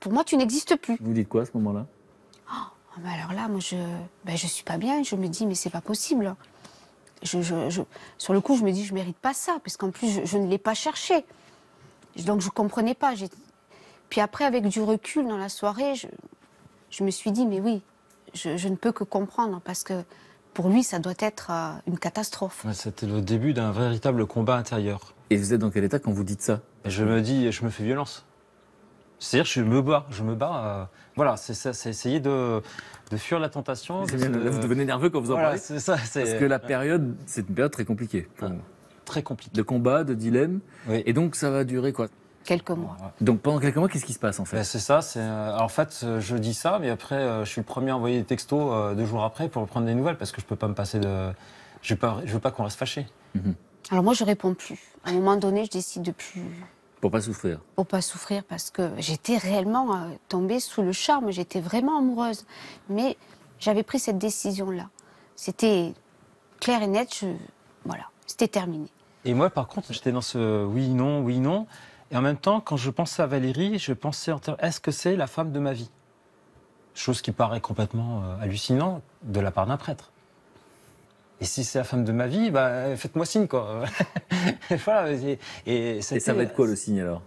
Pour moi, tu n'existes plus. Vous dites quoi à ce moment-là? Ah, mais alors là, moi, je suis pas bien. Je me dis mais c'est pas possible. Sur le coup, je me dis je mérite pas ça, parce qu'en plus je ne l'ai pas cherché. Donc je comprenais pas. Puis après, avec du recul dans la soirée, je me suis dit mais oui, je ne peux que comprendre, parce que pour lui, ça doit être une catastrophe. Ouais, c'était le début d'un véritable combat intérieur. Et vous êtes dans quel état quand vous dites ça? Et je me dis, je me fais violence. C'est-à-dire, je me bats. Voilà, c'est essayer de fuir la tentation. C'est bien, là, vous devenez nerveux quand vous en Voilà, parlez. c'est ça. C'est Parce que la période, c'est une période très compliquée. pour vous. très compliqué. De combat, de dilemme. Oui. Et donc ça va durer quoi? Quelques mois. Donc pendant quelques mois, qu'est-ce qui se passe en fait? Ben, c'est ça. En fait, je dis ça, mais après, je suis le premier à envoyer des textos 2 jours après pour prendre des nouvelles, parce que je peux pas me passer de. Je veux pas qu'on reste fâché. Alors moi, je réponds plus. À un moment donné, je décide de plus. Pour pas souffrir. Pour pas souffrir, parce que j'étais réellement tombée sous le charme. J'étais vraiment amoureuse. Mais j'avais pris cette décision-là. C'était clair et net. Voilà, c'était terminé. Et moi, par contre, j'étais dans ce oui, non. Et en même temps, quand je pensais à Valérie, je pensais en termes, est-ce que c'est la femme de ma vie? Chose qui paraît complètement hallucinant de la part d'un prêtre. Et si c'est la femme de ma vie, faites-moi signe, quoi. Voilà, Et ça va être quoi le signe alors?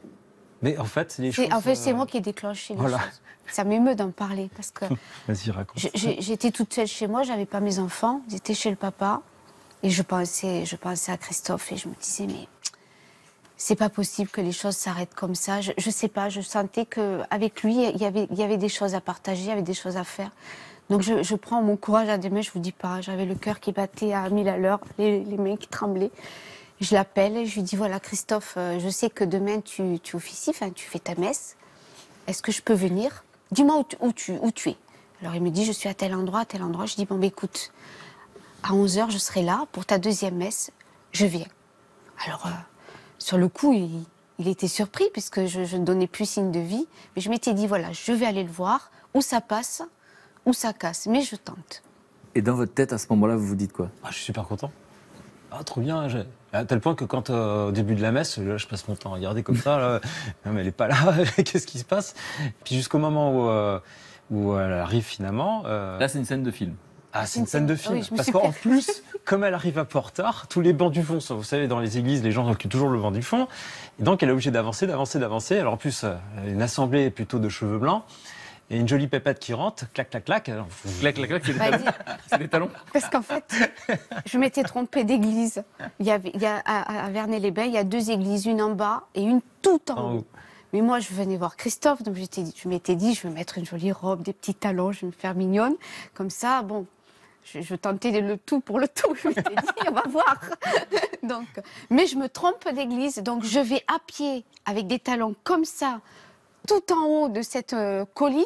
Mais en fait, les choses... En fait, c'est moi qui ai déclenché les voilà. choses. Ça m'émeut d'en parler, parce que Vas-y, raconte. j'étais toute seule chez moi, j'avais pas mes enfants, ils étaient chez le papa. Et je pensais à Christophe et je me disais, mais c'est pas possible que les choses s'arrêtent comme ça. Je sais pas, je sentais qu'avec lui, il y avait des choses à partager, il y avait des choses à faire. Donc je prends mon courage à deux mains, je vous dis pas, j'avais le cœur qui battait à 1000 à l'heure, les mains qui tremblaient. Je l'appelle et je lui dis, voilà Christophe, je sais que demain tu officies, enfin tu fais ta messe. Est-ce que je peux venir? Dis-moi où tu es. Alors il me dit, je suis à tel endroit, à tel endroit. Je dis, bon, bah, écoute, à 11h, je serai là pour ta deuxième messe, je viens. Alors, sur le coup, il était surpris puisque je ne donnais plus signe de vie. Mais je m'étais dit, voilà, je vais aller le voir, où ça passe, où ça casse, mais je tente. Et dans votre tête, à ce moment-là, vous vous dites quoi? Je suis super content. Ah, trop bien. À tel point que quand, au début de la messe, là, je passe mon temps à regarder comme ça. Là, non, mais elle n'est pas là, qu'est-ce qui se passe? Puis jusqu'au moment où elle arrive finalement. Là, c'est une scène de film. Ah, c'est une scène de film. Oui, parce qu'en plus, comme elle arrive un peu en retard, tous les bancs du fond, vous savez, dans les églises, les gens occupent toujours le banc du fond. Et donc, elle est obligée d'avancer. Alors en plus, une assemblée plutôt de cheveux blancs. Et une jolie pépette qui rentre, clac, clac, clac. Alors, Clac, clac, clac, c'est des talons. Parce qu'en fait, je m'étais trompée d'église. Il y a à Vernay-les-Bains, il y a 2 églises, une en bas et une tout en haut. Mais moi, je venais voir Christophe, donc je m'étais dit, je vais mettre une jolie robe, des petits talons, je vais me faire mignonne. Comme ça, bon, je tentais le tout pour le tout. Je m'étais dit, on va voir. Donc, mais je me trompe d'église, donc je vais à pied avec des talons comme ça, tout en haut de cette colline,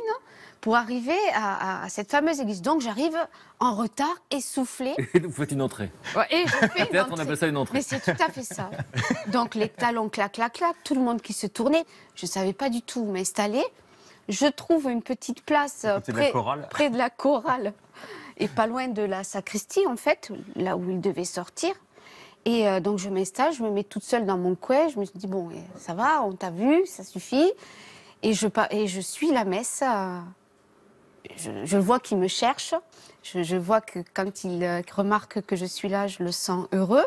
pour arriver à cette fameuse église. Donc j'arrive en retard, essoufflée. Et vous faites une entrée. Ouais, et je fais une Théâtre, on entrée. appelle ça une entrée. Mais c'est tout à fait ça. Donc les talons clac, clac, clac, tout le monde qui se tournait. Je ne savais pas du tout où m'installer. Je trouve une petite place près de la chorale et pas loin de la sacristie, en fait, là où il devait sortir. Et donc je m'installe, je me mets toute seule dans mon coin. Je me suis dit, bon, ça va, on t'a vu, ça suffit. Et je suis la messe. Je vois qu'il me cherche. Je vois que quand il remarque que je suis là, je le sens heureux.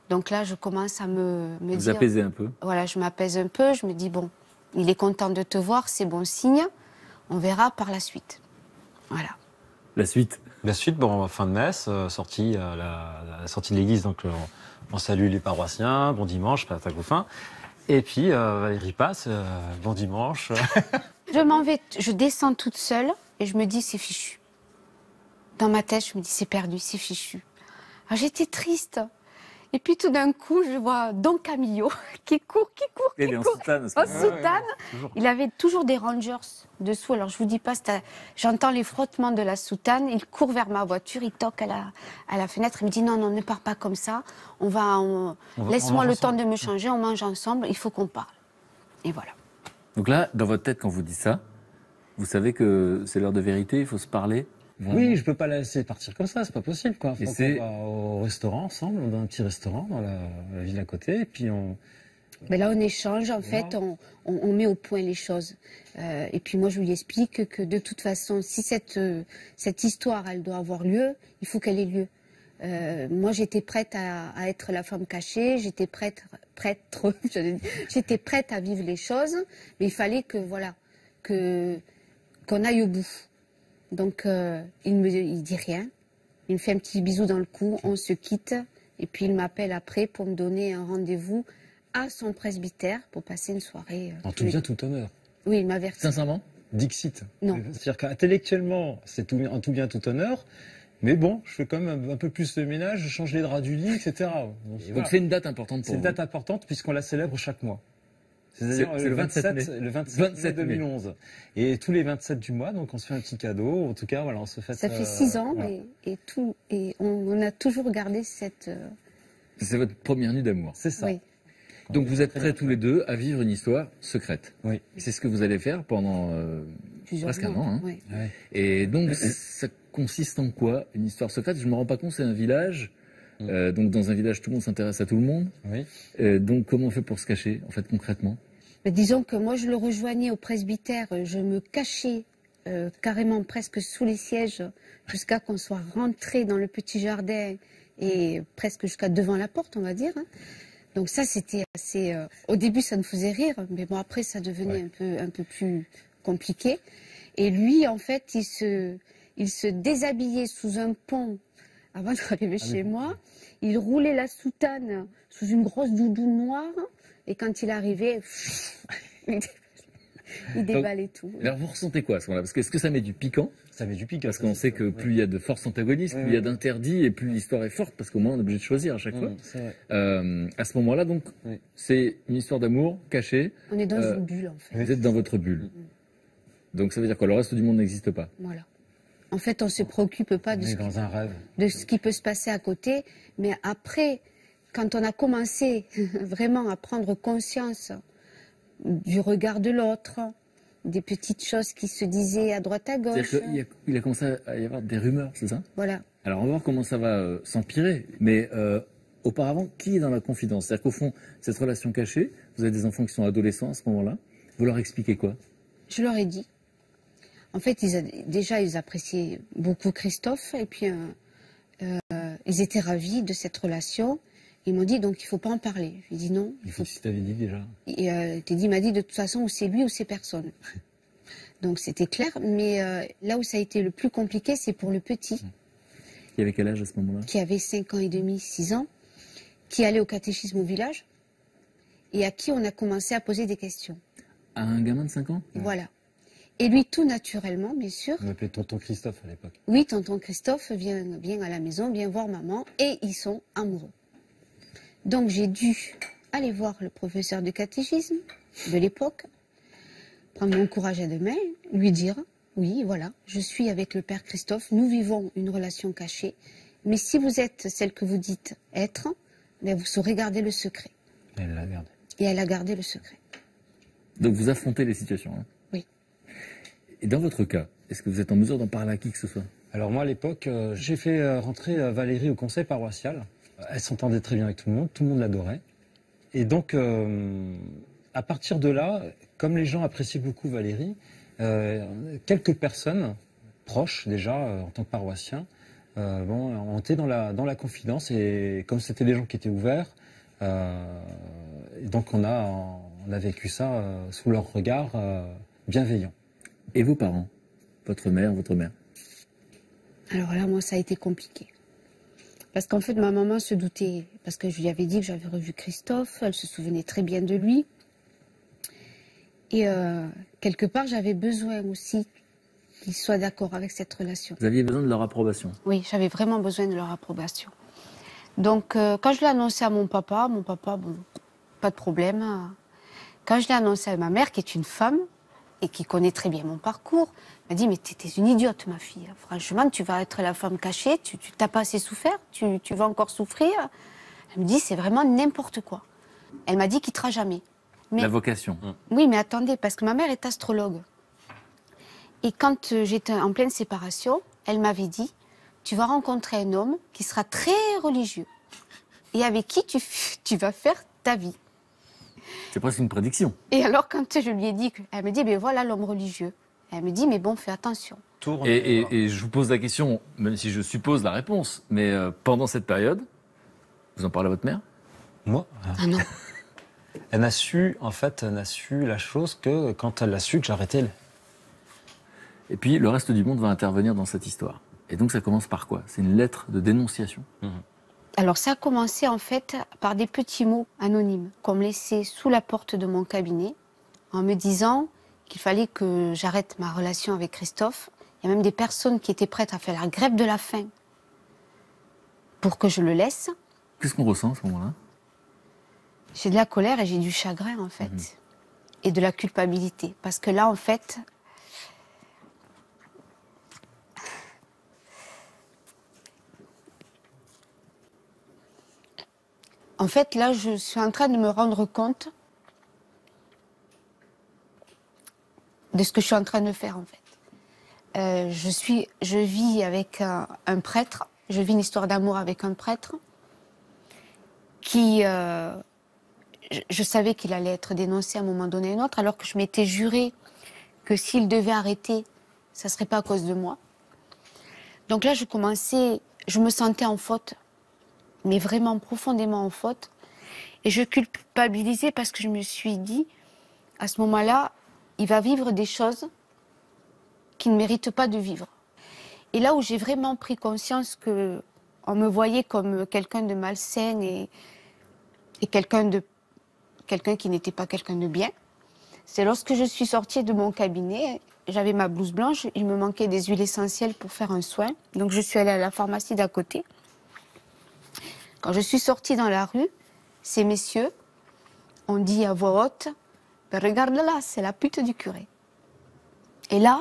Donc là, je commence à me dire... Vous apaisez un peu. Voilà, je m'apaise un peu. Je me dis, bon, il est content de te voir, c'est bon signe. On verra par la suite. Voilà. La suite. La suite, bon, fin de messe, sortie à la sortie de l'église, donc on salue les paroissiens, bon dimanche, pas à fin. Et puis Valérie passe, bon dimanche. Je m'en vais, je descends toute seule et je me dis c'est fichu. Dans ma tête, je me dis c'est perdu, c'est fichu. Alors j'étais triste. Et puis tout d'un coup, je vois Don Camillo qui court. Il est en soutane. En soutane. Il avait toujours des Rangers dessous. Alors je vous dis pas, j'entends les frottements de la soutane. Il court vers ma voiture, il toque à la fenêtre. Il me dit non, ne pars pas comme ça. Laisse-moi le temps de me changer, on mange ensemble, il faut qu'on parle. Et voilà. Donc là, dans votre tête, quand vous dites ça, vous savez que c'est l'heure de vérité, il faut se parler. Oui, je peux pas la laisser partir comme ça, c'est pas possible, quoi. Faut qu'on va au restaurant ensemble, dans un petit restaurant dans la ville à côté, et puis on... Mais là, on échange, en fait, on met au point les choses. Et puis moi, je lui explique que de toute façon, si cette histoire, elle doit avoir lieu, il faut qu'elle ait lieu. Moi, j'étais prête à être la femme cachée, j'étais prête à vivre les choses, mais il fallait que, voilà, qu'on aille au bout. Donc, il dit rien, il me fait un petit bisou dans le cou, on se quitte, et puis il m'appelle après pour me donner un rendez-vous à son presbytère pour passer une soirée. En tout bien, tout honneur. Oui, il m'avertit. Sincèrement? Dixit. Non. C'est-à-dire qu'intellectuellement, c'est en tout bien, tout honneur. Mais bon, je fais quand même un peu plus de ménage, je change les draps du lit, etc. Donc c'est une date importante pour vous. C'est une date importante puisqu'on la célèbre chaque mois. C'est-à-dire le 27 mai. Le 27 mai 2011. Et tous les 27 du mois, donc on se fait un petit cadeau. En tout cas, voilà, on se fait... Ça fait 6 ans voilà. et on a toujours gardé cette... C'est votre première nuit d'amour. C'est ça. Oui. Donc vous êtes prêts tous les deux à vivre une histoire secrète. Oui. C'est ce que vous allez faire pendant presque un an. Hein. Oui. Ouais. Et donc ça consiste en quoi, une histoire secrète? Je me rends pas compte, c'est un village. Donc dans un village, tout le monde s'intéresse à tout le monde. Oui. Donc comment on fait pour se cacher, en fait, concrètement? Mais disons que moi, je le rejoignais au presbytère, je me cachais carrément presque sous les sièges jusqu'à qu'on soit rentré dans le petit jardin et presque jusqu'à devant la porte, on va dire. Hein. Donc ça, c'était assez... au début, ça me faisait rire, mais bon, après, ça devenait un peu plus compliqué. Et lui, en fait, il se déshabillait sous un pont avant d'arriver chez moi. Il roulait la soutane sous une grosse doudoune noire. Et quand il arrivait, il déballait tout. Alors vous ressentez quoi à ce moment-là? Parce que est-ce que ça met du piquant? Ça met du piquant. Parce qu'on sait que plus il y a de forces antagonistes, plus il y a d'interdits et plus l'histoire est forte, parce qu'au moins on est obligé de choisir à chaque fois. C'est vrai. À ce moment-là, donc, c'est une histoire d'amour cachée. On est dans une bulle, en fait. Vous êtes dans votre bulle. Donc ça veut dire que le reste du monde n'existe pas. Voilà. En fait, on ne se préoccupe pas On est dans un rêve. de ce qui peut se passer à côté. Mais après, quand on a commencé vraiment à prendre conscience du regard de l'autre, des petites choses qui se disaient à droite à gauche. C'est-à-dire qu'il a commencé à y avoir des rumeurs, c'est ça? Voilà. Alors on va voir comment ça va s'empirer. Mais auparavant, qui est dans la confidence? C'est-à-dire qu'au fond, cette relation cachée, vous avez des enfants qui sont adolescents à ce moment-là, vous leur expliquez quoi? Je leur ai dit. En fait, ils appréciaient beaucoup Christophe et puis ils étaient ravis de cette relation. Ils m'ont dit donc il ne faut pas en parler. Je lui ai dit non. Si tu t'avais dit déjà. Et il m'a dit de toute façon ou c'est lui ou c'est personne. Donc c'était clair. Mais là où ça a été le plus compliqué, c'est pour le petit. Qui avait quel âge à ce moment-là? Qui avait 5 ans et demi, 6 ans, qui allait au catéchisme au village et à qui on a commencé à poser des questions. À un gamin de 5 ans? Voilà. Et lui, tout naturellement, bien sûr. On m'appelait tonton Christophe à l'époque. Oui, tonton Christophe vient à la maison, vient voir maman, et ils sont amoureux. Donc j'ai dû aller voir le professeur de catéchisme de l'époque, prendre mon courage à deux mains, lui dire, oui, voilà, je suis avec le père Christophe, nous vivons une relation cachée, mais si vous êtes celle que vous dites être, ben vous saurez garder le secret. Et elle l'a gardé. Et elle a gardé le secret. Donc vous affrontez les situations. Hein. Oui. Et dans votre cas, est-ce que vous êtes en mesure d'en parler à qui que ce soit? Alors moi, à l'époque, j'ai fait rentrer Valérie au conseil paroissial. Elle s'entendait très bien avec tout le monde l'adorait. Et donc, à partir de là, comme les gens appréciaient beaucoup Valérie, quelques personnes proches déjà, en tant que paroissien, ont été dans la confidence. Et comme c'était des gens qui étaient ouverts, donc on a vécu ça sous leur regard bienveillant. Et vos parents? Votre mère, votre mère? Alors là, moi, ça a été compliqué. Parce qu'en fait, ma maman se doutait, parce que je lui avais dit que j'avais revu Christophe, elle se souvenait très bien de lui. Et quelque part, j'avais besoin aussi qu'ils soient d'accord avec cette relation. Vous aviez besoin de leur approbation? Oui, j'avais vraiment besoin de leur approbation. Donc, quand je l'ai annoncé à mon papa, bon, pas de problème. Quand je l'ai annoncé à ma mère, qui est une femme, et qui connaît très bien mon parcours, m'a dit, mais t'es une idiote, ma fille. Franchement, tu vas être la femme cachée, tu t'as pas assez souffert, tu vas encore souffrir. Elle me dit, c'est vraiment n'importe quoi. Elle m'a dit, quittera jamais. Mais, la vocation. Oui, mais attendez, parce que ma mère est astrologue. Et quand j'étais en pleine séparation, elle m'avait dit, tu vas rencontrer un homme qui sera très religieux et avec qui tu vas faire ta vie. C'est presque une prédiction. Et alors, quand je lui ai dit, elle me dit, ben voilà l'homme religieux. Elle me dit, mais bon, fais attention. Et je vous pose la question, même si je suppose la réponse, mais pendant cette période, vous en parlez à votre mère? Moi? Ah non. Elle n'a su la chose que quand elle a su que j'arrêtais. Et puis, le reste du monde va intervenir dans cette histoire. Et donc, ça commence par quoi? C'est une lettre de dénonciation. Alors, ça a commencé, en fait, par des petits mots anonymes qu'on me laissait sous la porte de mon cabinet, en me disant qu'il fallait que j'arrête ma relation avec Christophe. Il y a même des personnes qui étaient prêtes à faire la grève de la faim pour que je le laisse. Qu'est-ce qu'on ressent à ce moment-là? J'ai de la colère et j'ai du chagrin, en fait. Et de la culpabilité. Parce que là, en fait... En fait, là, je suis en train de me rendre compte de ce que je suis en train de faire, en fait. Je vis avec un prêtre, je vis une histoire d'amour avec un prêtre qui... je savais qu'il allait être dénoncé à un moment donné ou un autre, alors que je m'étais juré que s'il devait arrêter, ça ne serait pas à cause de moi. Donc là, je me sentais en faute, mais vraiment profondément en faute. Et je culpabilisais parce que je me suis dit, à ce moment-là, il va vivre des choses qu'il ne mérite pas de vivre. Et là où j'ai vraiment pris conscience que on me voyait comme quelqu'un de malsain et quelqu'un qui n'était pas quelqu'un de bien. C'est lorsque je suis sortie de mon cabinet, j'avais ma blouse blanche, il me manquait des huiles essentielles pour faire un soin. Donc je suis allée à la pharmacie d'à côté. Quand je suis sortie dans la rue, ces messieurs ont dit à voix haute, ben regarde-la, c'est la pute du curé. Et là,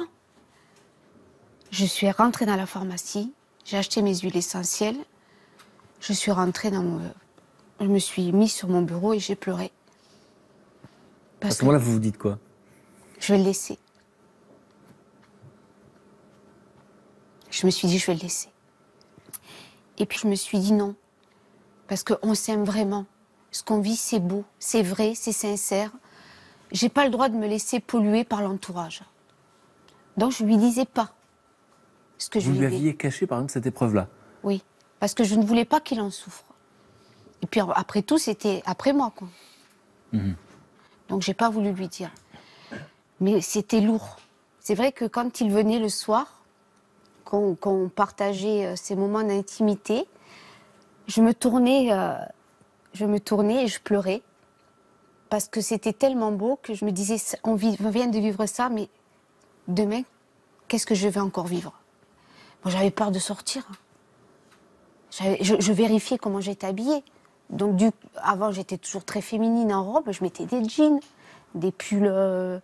je suis rentrée dans la pharmacie, j'ai acheté mes huiles essentielles, je suis rentrée je me suis mise sur mon bureau et j'ai pleuré. À ce moment-là, vous vous dites quoi? Je vais le laisser. Je me suis dit, je vais le laisser. Et puis je me suis dit non, parce qu'on s'aime vraiment. Ce qu'on vit, c'est beau, c'est vrai, c'est sincère. J'ai pas le droit de me laisser polluer par l'entourage. Donc je lui disais pas ce que je Vous lui vivais. aviez caché, par exemple, cette épreuve-là? Oui, parce que je ne voulais pas qu'il en souffre. Et puis après tout, c'était après moi, quoi. Donc j'ai pas voulu lui dire. Mais c'était lourd. C'est vrai que quand il venait le soir, qu'on partageait ces moments d'intimité, je me tournais et je pleurais. Parce que c'était tellement beau que je me disais, on vient de vivre ça, mais demain, qu'est-ce que je vais encore vivre? Moi, j'avais peur de sortir. Je vérifiais comment j'étais habillée. Donc, avant, j'étais toujours très féminine en robe. Je mettais des jeans, des pulls.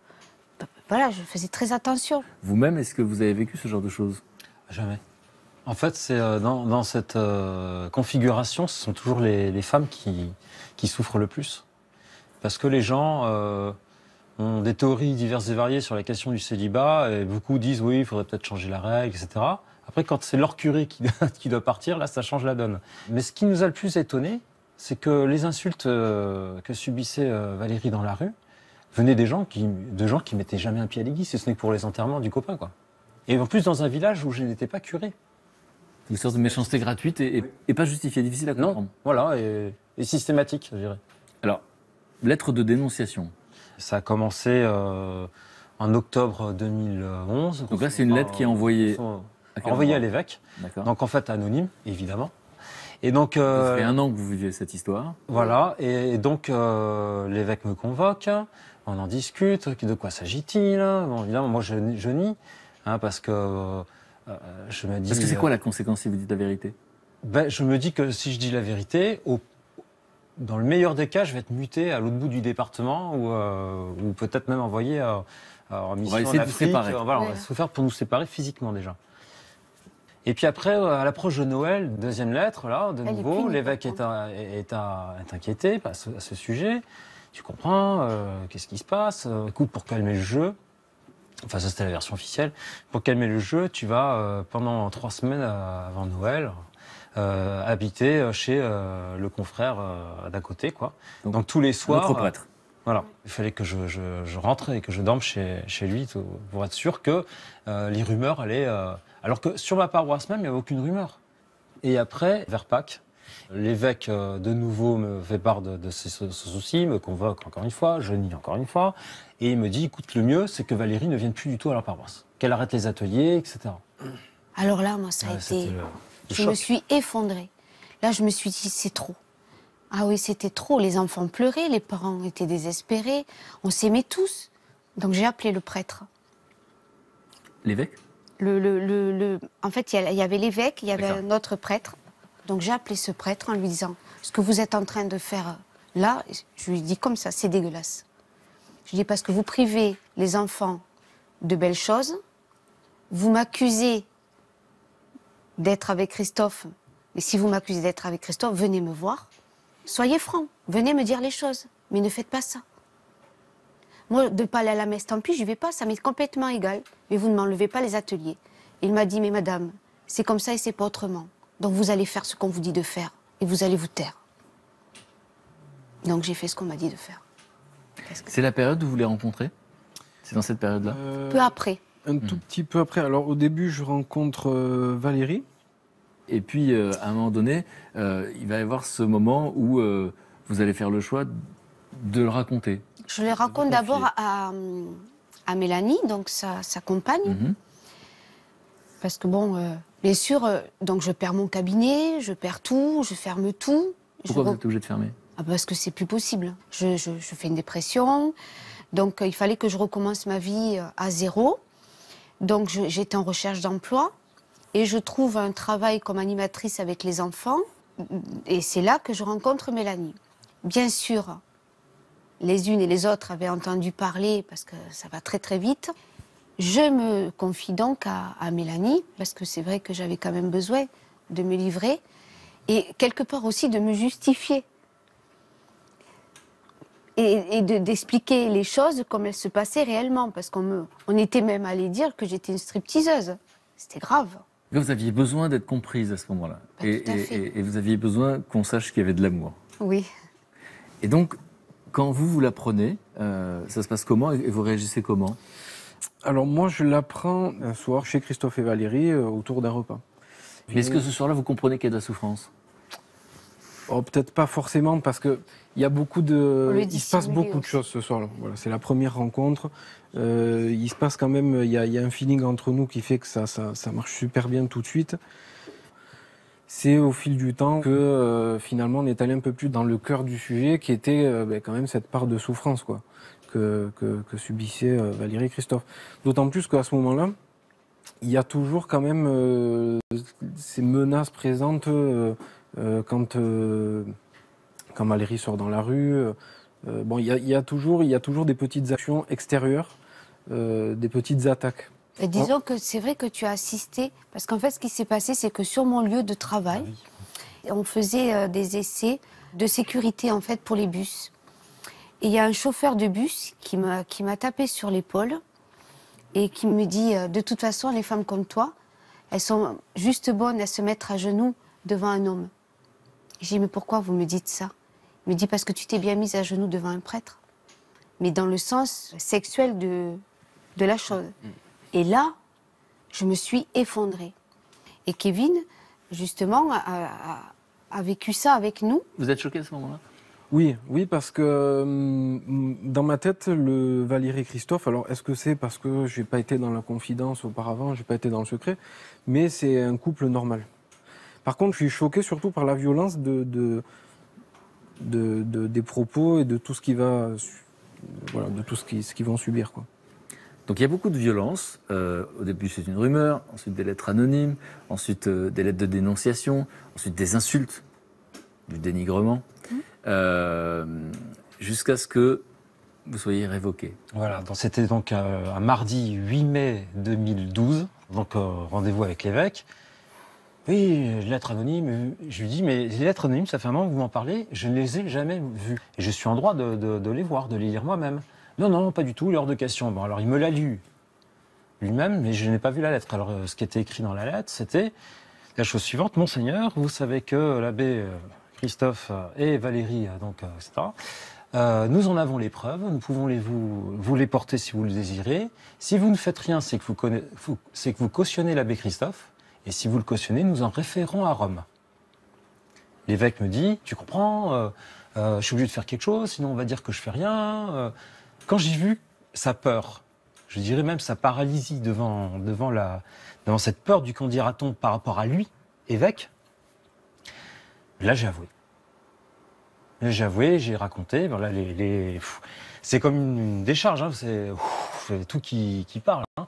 Voilà, je faisais très attention. Vous-même, est-ce que vous avez vécu ce genre de choses? Jamais. En fait, c'est dans cette configuration, ce sont toujours les femmes qui souffrent le plus. Parce que les gens ont des théories diverses et variées sur la question du célibat, et beaucoup disent oui, il faudrait peut-être changer la règle, etc. Après, quand c'est leur curé qui doit partir, là, ça change la donne. Mais ce qui nous a le plus étonné, c'est que les insultes que subissait Valérie dans la rue venaient de gens qui mettaient jamais un pied à l'église, si ce n'est que pour les enterrements du copain, quoi. Et en plus, dans un village où je n'étais pas curé. Une sorte de méchanceté gratuite et pas justifiée, difficile à comprendre. Non, voilà, et systématique, je dirais. Alors, lettre de dénonciation. Ça a commencé en octobre 2011. Donc là, c'est une lettre qui est envoyée à l'évêque. D'accord. Donc en fait, anonyme, évidemment. Et donc, ça fait 1 an que vous vivez cette histoire. Voilà, et donc l'évêque me convoque, on en discute, de quoi s'agit-il? Bon, évidemment, moi je nie, parce que je me dis... Parce que c'est quoi la conséquence si vous dites la vérité? Je me dis que si je dis la vérité, dans le meilleur des cas, je vais être muté à l'autre bout du département ou peut-être même envoyé en mission en Afrique. On va essayer de vous séparer. Voilà, on va tout faire pour nous séparer physiquement déjà. Et puis après, à l'approche de Noël, deuxième lettre, là, de nouveau, l'évêque est inquiété à ce sujet. Tu comprends, qu'est-ce qui se passe? Écoute, pour calmer le jeu, enfin ça c'était la version officielle, pour calmer le jeu, tu vas pendant 3 semaines avant Noël habiter chez le confrère d'à côté, quoi. Donc tous les soirs... Notre prêtre. Voilà, il fallait que je rentre et que je dorme chez lui pour être sûr que les rumeurs allaient... Alors que sur ma paroisse même, il n'y avait aucune rumeur. Et après, vers Pâques, l'évêque de nouveau me fait part de ses soucis, me convoque encore une fois, je nie encore une fois, et il me dit, écoute, le mieux, c'est que Valérie ne vienne plus du tout à la paroisse, qu'elle arrête les ateliers, etc. Alors là, moi, ça a été... Je me suis effondrée. Là, je me suis dit, c'est trop. Ah oui, c'était trop. Les enfants pleuraient, les parents étaient désespérés. On s'aimait tous. Donc j'ai appelé le prêtre. L'évêque? En fait, il y avait l'évêque, il y avait un autre prêtre. Donc j'ai appelé ce prêtre en lui disant, ce que vous êtes en train de faire là, je lui dis comme ça, c'est dégueulasse. Je lui dis parce que vous privez les enfants de belles choses, vous m'accusez d'être avec Christophe, mais si vous m'accusez d'être avec Christophe, venez me voir. Soyez francs, venez me dire les choses, mais ne faites pas ça. Moi, de ne pas aller à la messe, tant pis, je vais pas, ça m'est complètement égal. Mais vous ne m'enlevez pas les ateliers. Il m'a dit, mais madame, c'est comme ça et c'est pas autrement. Donc vous allez faire ce qu'on vous dit de faire et vous allez vous taire. Donc j'ai fait ce qu'on m'a dit de faire. C'est la période où vous les rencontrez? C'est dans cette période-là? Peu après. Un tout petit peu après. Alors au début, je rencontre Valérie. Et puis, à un moment donné, il va y avoir ce moment où vous allez faire le choix de le raconter. Je le raconte d'abord à Mélanie, donc sa compagne. Mm-hmm. Parce que bon, Bien sûr, donc je perds mon cabinet, je perds tout, je ferme tout. Pourquoi vous êtes obligé de fermer? Parce que c'est plus possible. Je fais une dépression, donc il fallait que je recommence ma vie à zéro. Donc j'étais en recherche d'emploi et je trouve un travail comme animatrice avec les enfants. Et c'est là que je rencontre Mélanie. Bien sûr, les unes et les autres avaient entendu parler parce que ça va très très vite. Je me confie donc à Mélanie, parce que c'est vrai que j'avais quand même besoin de me livrer et quelque part aussi de me justifier et d'expliquer les choses comme elles se passaient réellement, parce qu'on était même allé dire que j'étais une stripteaseuse. C'était grave. Vous aviez besoin d'être comprise à ce moment-là. Bah, tout à fait. Et vous aviez besoin qu'on sache qu'il y avait de l'amour. Oui. Et donc, quand vous l'apprenez, ça se passe comment et vous réagissez comment? Alors moi, je l'apprends un soir chez Christophe et Valérie autour d'un repas. Mais est-ce que ce soir-là, vous comprenez qu'il y a de la souffrance? Oh, peut-être pas forcément, parce que il y a beaucoup il se passe beaucoup de choses ce soir-là. Voilà, c'est la première rencontre. Il se passe quand même, il y a un feeling entre nous qui fait que ça marche super bien tout de suite. C'est au fil du temps que finalement on est allé un peu plus dans le cœur du sujet, qui était quand même cette part de souffrance, quoi, que subissaient Valérie et Christophe. D'autant plus qu'à ce moment-là, il y a toujours quand même ces menaces présentes quand Valérie sort dans la rue. Bon, il y a toujours des petites actions extérieures, des petites attaques. Et disons que c'est vrai que tu as assisté, parce qu'en fait, ce qui s'est passé, c'est que sur mon lieu de travail, on faisait des essais de sécurité en fait pour les bus. Et il y a un chauffeur de bus qui m'a tapé sur l'épaule et qui me dit de toute façon, les femmes comme toi, elles sont juste bonnes à se mettre à genoux devant un homme. J'ai dit, mais pourquoi vous me dites ça? Il me dit, parce que tu t'es bien mise à genoux devant un prêtre, mais dans le sens sexuel de la chose. Et là, je me suis effondrée. Et Kevin, justement, a vécu ça avec nous. Vous êtes choqué à ce moment-là? Oui, parce que dans ma tête, le Valérie Christophe, alors est-ce que c'est parce que j'ai pas été dans la confidence auparavant, j'ai pas été dans le secret, mais c'est un couple normal. Par contre, je suis choqué surtout par la violence des propos et de tout ce qui va, voilà, de tout ce qu'ils vont subir, quoi. Donc il y a beaucoup de violence. Au début, c'est une rumeur, ensuite des lettres anonymes, ensuite des lettres de dénonciation, ensuite des insultes, du dénigrement, jusqu'à ce que vous soyez révoqué. Voilà, c'était donc un mardi 8 mai 2012, donc rendez-vous avec l'évêque. Oui, lettres anonymes. Je lui dis, mais les lettres anonymes, ça fait un moment que vous m'en parlez, je ne les ai jamais vues. Et je suis en droit de les voir, de les lire moi-même. Non, pas du tout, il est hors de question. Bon, alors il me l'a lu lui-même, mais je n'ai pas vu la lettre. Alors ce qui était écrit dans la lettre, c'était la chose suivante. Monseigneur, vous savez que l'abbé Christophe et Valérie, etc., nous en avons les preuves, nous pouvons vous les porter si vous le désirez. Si vous ne faites rien, c'est que vous cautionnez l'abbé Christophe, et si vous le cautionnez, nous en référons à Rome. L'évêque me dit, tu comprends, je suis obligé de faire quelque chose, sinon on va dire que je fais rien. Quand j'ai vu sa peur, je dirais même sa paralysie devant cette peur du qu'en dira-t-on par rapport à lui, évêque, là j'ai avoué. J'ai avoué, j'ai raconté, voilà, c'est comme une décharge, hein, c'est tout qui parle. Hein.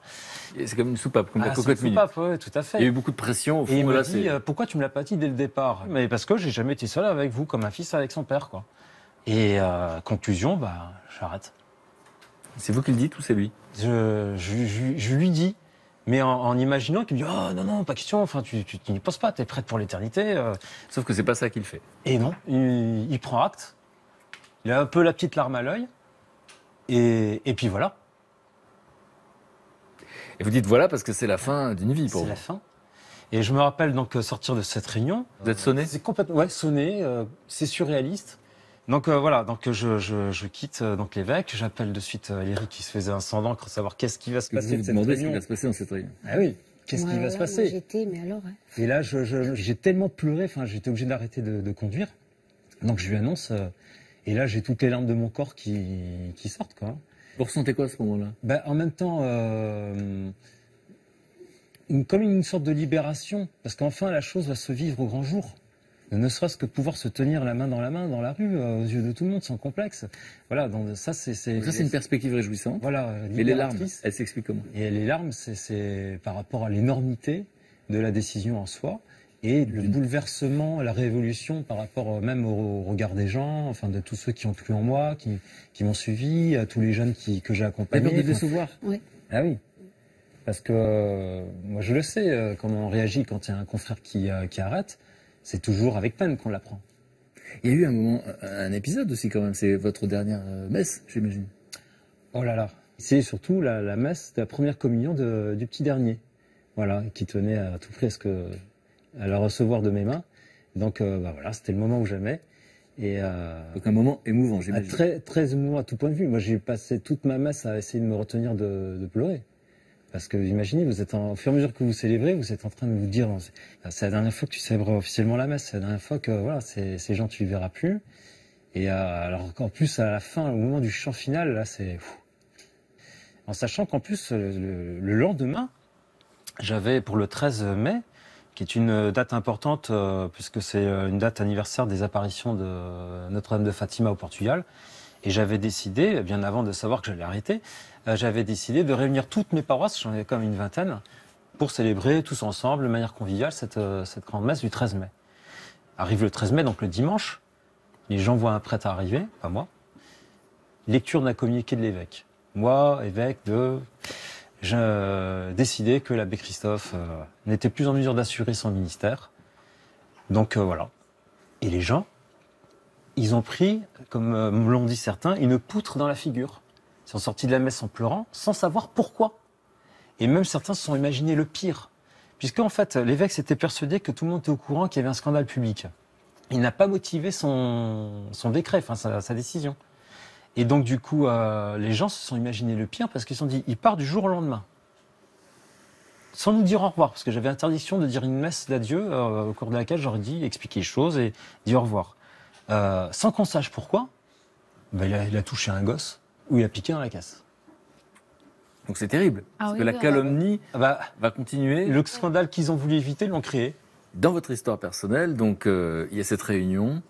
C'est comme une soupape, comme la cocotte minute. C'est une soupape, ouais, tout à fait. Il y a eu beaucoup de pression au fond. Et il m'a dit, pourquoi tu me l'as pas dit dès le départ? Mais parce que j'ai jamais été seul avec vous, comme un fils avec son père, quoi. Et conclusion, j'arrête. C'est vous qui le dites ou c'est lui? Je lui dis, mais en imaginant qu'il me dit, oh non, pas question, enfin tu n'y penses pas, t'es prête pour l'éternité. Sauf que c'est pas ça qu'il fait. Et non, il prend acte, il a un peu la petite larme à l'œil, et puis voilà. Et vous dites voilà parce que c'est la fin d'une vie pour vous. C'est la fin. Et je me rappelle donc sortir de cette réunion. Vous êtes sonné? C'est complètement, ouais, sonné, c'est surréaliste. Donc voilà, donc je quitte donc l'évêque, j'appelle de suite Valérie qui se faisait un sang d'encre, savoir qu'est-ce qui va se passer. Vous vous demandez ce qui va se passer dans cette réunion. Ah oui, qu'est-ce qui va se passer? J'étais, mais alors. Hein. Et là, j'ai tellement pleuré, enfin, j'étais obligé d'arrêter de conduire. Donc je lui annonce, et là j'ai toutes les larmes de mon corps qui sortent, quoi. Vous ressentez quoi à ce moment-là? En même temps, comme une sorte de libération, parce qu'enfin la chose va se vivre au grand jour. Ne serait-ce que pouvoir se tenir la main dans la rue, aux yeux de tout le monde, sans complexe. Voilà, donc ça c'est une perspective réjouissante. Voilà. Et les larmes, elles s'expliquent comment? Et les larmes, c'est par rapport à l'énormité de la décision en soi et le bouleversement, la révolution par rapport même au regard des gens, enfin de tous ceux qui ont cru en moi, qui m'ont suivi, à tous les jeunes que j'ai accompagnés. La peur de décevoir. Oui. Ah oui. Parce que moi je le sais, comment on réagit quand il y a un confrère qui arrête. C'est toujours avec peine qu'on l'apprend. Il y a eu un épisode aussi quand même, c'est votre dernière messe, j'imagine. Oh là là, c'est surtout la messe de la première communion du petit dernier, voilà, qui tenait à tout prix à la recevoir de mes mains. Donc voilà, c'était le moment ou jamais. Et donc un moment émouvant, j'imagine. Très, très émouvant à tout point de vue. Moi, j'ai passé toute ma messe à essayer de me retenir de pleurer. Parce que vous imaginez, au fur et à mesure que vous célébrez, vous êtes en train de vous dire, c'est la dernière fois que tu célèbres officiellement la messe, c'est la dernière fois que voilà, ces gens tu les verras plus. Et alors qu'en plus à la fin, au moment du chant final, là c'est, en sachant qu'en plus le lendemain, j'avais pour le 13 mai, qui est une date importante puisque c'est une date anniversaire des apparitions de Notre-Dame de Fatima au Portugal. Et j'avais décidé, bien avant de savoir que j'allais arrêter, j'avais décidé de réunir toutes mes paroisses, j'en avais comme une vingtaine, pour célébrer tous ensemble, de manière conviviale, cette grande messe du 13 mai. Arrive le 13 mai, donc le dimanche, les gens voient un prêtre arriver, pas moi. Lecture d'un communiqué de l'évêque. Moi, évêque j'ai décidé que l'abbé Christophe n'était plus en mesure d'assurer son ministère. Donc voilà. Et les gens, ils ont pris, comme me l'ont dit certains, une poutre dans la figure. Ils sont sortis de la messe en pleurant, sans savoir pourquoi. Et même certains se sont imaginés le pire. Puisqu'en fait, l'évêque s'était persuadé que tout le monde était au courant qu'il y avait un scandale public. Il n'a pas motivé son décret, enfin sa décision. Et donc du coup, les gens se sont imaginés le pire parce qu'ils se sont dit, il part du jour au lendemain. Sans nous dire au revoir, parce que j'avais interdiction de dire une messe d'adieu, au cours de laquelle j'aurais dit, expliquer les choses et dire au revoir. Sans qu'on sache pourquoi, ben il a touché un gosse ou il a piqué dans la caisse. Donc c'est terrible, parce que la calomnie va continuer. Le scandale qu'ils ont voulu éviter, l'ont créé. Dans votre histoire personnelle, donc il y a cette réunion,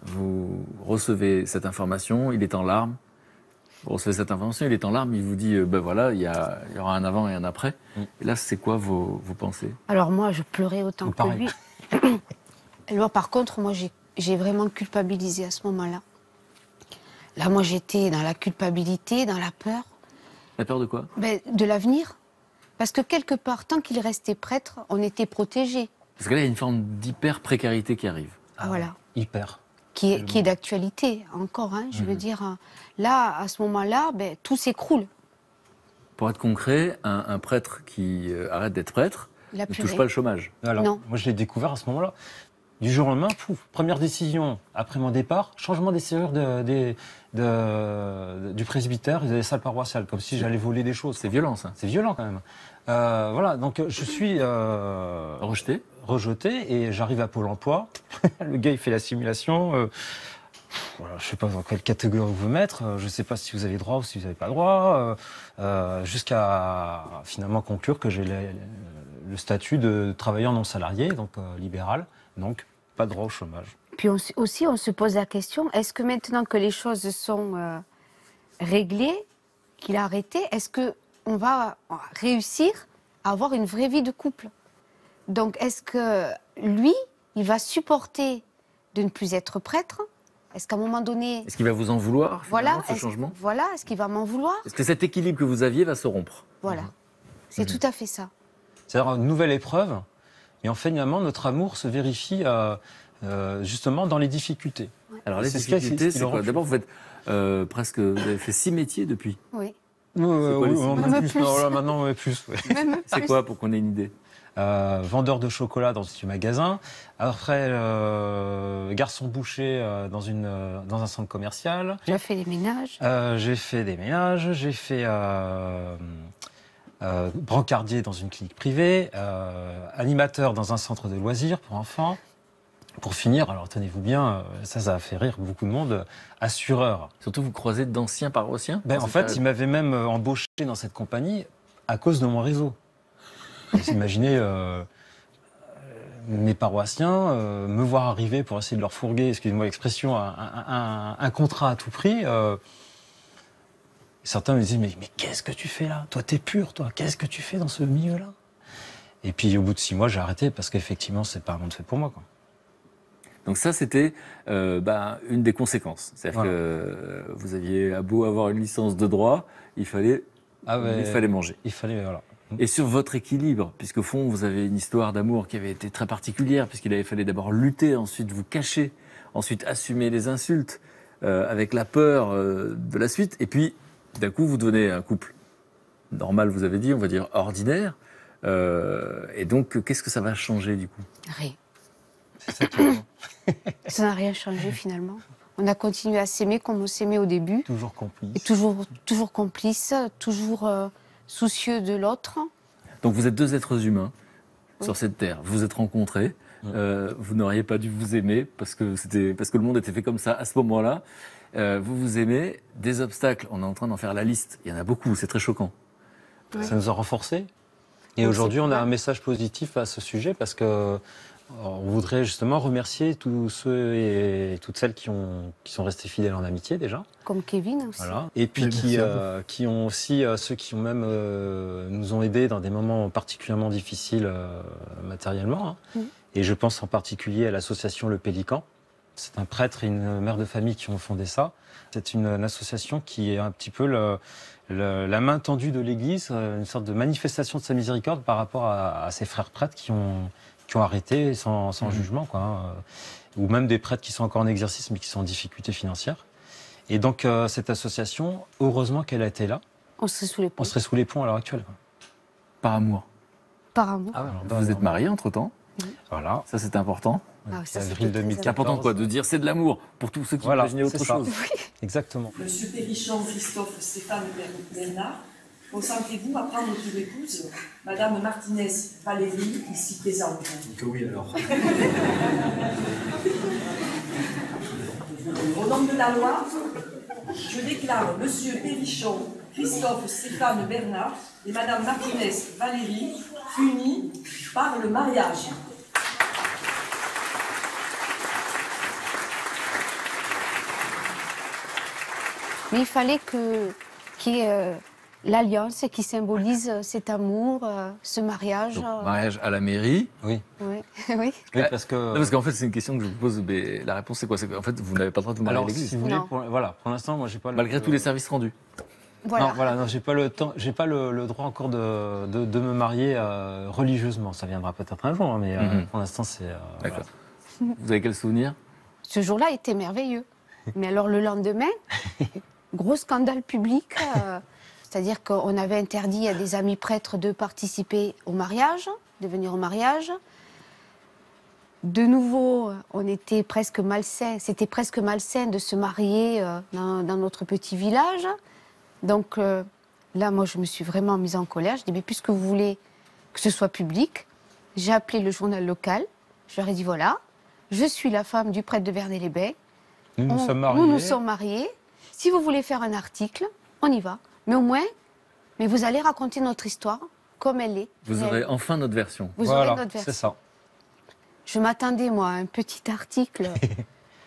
vous recevez cette information, il est en larmes. Vous recevez cette information, il est en larmes, il vous dit, ben voilà, il y aura un avant et un après. Et là, c'est quoi vos pensées? Alors moi, je pleurais autant que lui. Alors, par contre, moi, j'ai vraiment culpabilisé à ce moment-là. Là, moi, j'étais dans la culpabilité, dans la peur. La peur de quoi? De l'avenir. Parce que quelque part, tant qu'il restait prêtre, on était protégés. Parce que là, il y a une forme d'hyper-précarité qui arrive. Ah, voilà. Hyper. Qui est d'actualité, encore. Hein, je veux dire, là, à ce moment-là, tout s'écroule. Pour être concret, un prêtre qui arrête d'être prêtre ne touche pas le chomage. Alors, non. Moi, je l'ai découvert à ce moment-là. Du jour au lendemain, première décision après mon départ, changement des serrures du presbytère et des salles paroissiales, comme si j'allais voler des choses. C'est violent, ça. C'est violent, quand même. Voilà, donc je suis rejeté et j'arrive à Pôle emploi. Le gars, il fait la simulation. Voilà, je ne sais pas dans quelle catégorie vous mettre. Je ne sais pas si vous avez droit ou si vous n'avez pas droit. Jusqu'à finalement conclure que j'ai le statut de travailleur non salarié, donc libéral. Donc, pas droit au chômage. Puis aussi, on se pose la question, est-ce que maintenant que les choses sont réglées, qu'il a arrêté, est-ce qu'on va réussir à avoir une vraie vie de couple? Donc, est-ce que lui, il va supporter de ne plus être prêtre? Est-ce qu'à un moment donné... Est-ce qu'il va vous en vouloir, ce changement? Voilà, est-ce qu'il va m'en vouloir? Est-ce que cet équilibre que vous aviez va se rompre? Voilà, c'est tout à fait ça. C'est-à-dire une nouvelle épreuve. Et en fait, finalement, notre amour se vérifie justement dans les difficultés. Ouais. Alors les difficultés, c'est quoi? D'abord, vous avez fait 6 métiers depuis. Oui. Maintenant, plus. Ouais. C'est quoi, pour qu'on ait une idée? Vendeur de chocolat dans un magasin. Après, garçon boucher dans un centre commercial. J'ai fait des ménages. J'ai fait des ménages. J'ai fait... brancardier dans une clinique privée, animateur dans un centre de loisirs pour enfants. Pour finir, alors tenez-vous bien, ça a fait rire beaucoup de monde, assureur. Surtout vous croisez d'anciens paroissiens? En fait, ils m'avaient même embauché dans cette compagnie à cause de mon réseau. Imaginez mes paroissiens me voir arriver pour essayer de leur fourguer, excusez-moi l'expression, un contrat à tout prix. Certains me disaient, mais qu'est-ce que tu fais là? Toi, t'es pur, toi. Qu'est-ce que tu fais dans ce milieu-là? Et puis, au bout de 6 mois, j'ai arrêté parce qu'effectivement, c'est pas un monde fait pour moi, quoi. Donc ça, c'était une des conséquences. C'est-à-dire que vous aviez beau avoir une licence de droit, il fallait manger. Il fallait, voilà. Et sur votre équilibre, puisque au fond, vous avez une histoire d'amour qui avait été très particulière, puisqu'il avait fallu d'abord lutter, ensuite vous cacher, ensuite assumer les insultes, avec la peur de la suite, et puis d'un coup, vous devenez un couple normal, vous avez dit, on va dire ordinaire. Et donc, qu'est-ce que ça va changer du coup? Rien. Ça n'a rien changé finalement. On a continué à s'aimer comme on s'aimait au début. Toujours complice. Et toujours complice, toujours soucieux de l'autre. Donc vous êtes deux êtres humains sur cette terre. Vous vous êtes rencontrés. Vous n'auriez pas dû vous aimer parce que le monde était fait comme ça à ce moment-là. Vous vous aimez. Des obstacles, on est en train d'en faire la liste. Il y en a beaucoup, c'est très choquant. Ouais. Ça nous a renforcés. Et aujourd'hui, on a un message positif à ce sujet parce que on voudrait justement remercier tous ceux et toutes celles qui sont restés fidèles en amitié déjà. Comme Kevin aussi. Voilà. Et puis qui ont aussi, ceux qui ont même nous ont aidés dans des moments particulièrement difficiles matériellement. Hein. Et je pense en particulier à l'association Le Pélican. C'est un prêtre et une mère de famille qui ont fondé ça. C'est une association qui est un petit peu la main tendue de l'Église, une sorte de manifestation de sa miséricorde par rapport à ses frères prêtres qui ont arrêté sans jugement, quoi, hein. Ou même des prêtres qui sont encore en exercice mais qui sont en difficulté financière. Et donc cette association, heureusement qu'elle a été là. On serait sous les ponts. On serait sous les ponts à l'heure actuelle. Quoi. Par amour. Par amour. Ah ouais, vous êtes mariés entre-temps. Voilà. Ça, c'est important. Ça, avril 2014. C'est important quoi, de dire c'est de l'amour pour tous ceux qui imaginaient autre chose. Oui. Exactement. Monsieur Périchon, Christophe, Stéphane Bernard, consentez-vous à prendre pour épouse Madame Martinez Valérie, ici présente? Que oui alors. Au nom de la loi, je déclare Monsieur Périchon, Christophe, Stéphane Bernard et Madame Martinez Valérie unis par le mariage. Mais il fallait qu'il y ait l'alliance qui symbolise cet amour, ce mariage. Donc, mariage à la mairie. Oui. Oui. Oui. Oui, parce que... Parce qu'en fait, c'est une question que je vous pose, mais la réponse c'est quoi? C'est qu'en fait, vous n'avez pas le droit de vous marier à l'église. Si vous voulez, pour l'instant, moi, j'ai pas... Malgré tous les services rendus. Voilà. Non, j'ai pas le temps, j'ai pas le droit encore de me marier religieusement. Ça viendra peut-être un jour, hein, mais pour l'instant, c'est... D'accord. Voilà. Vous avez quel souvenir? Ce jour-là était merveilleux. Mais alors le lendemain, gros scandale public. C'est-à-dire qu'on avait interdit à des amis prêtres de participer au mariage, de venir au mariage. De nouveau, on était presque malsain. C'était presque malsain de se marier dans notre petit village. Donc là, moi, je me suis vraiment mise en colère. Je dis, mais puisque vous voulez que ce soit public, j'ai appelé le journal local. Je leur ai dit, voilà, je suis la femme du prêtre de Vernay-les-Bains. Nous nous sommes mariés. Si vous voulez faire un article, on y va. Mais au moins, vous allez raconter notre histoire comme elle est. Vous aurez enfin notre version. Vous aurez notre version. C'est ça. Je m'attendais, moi, à un petit article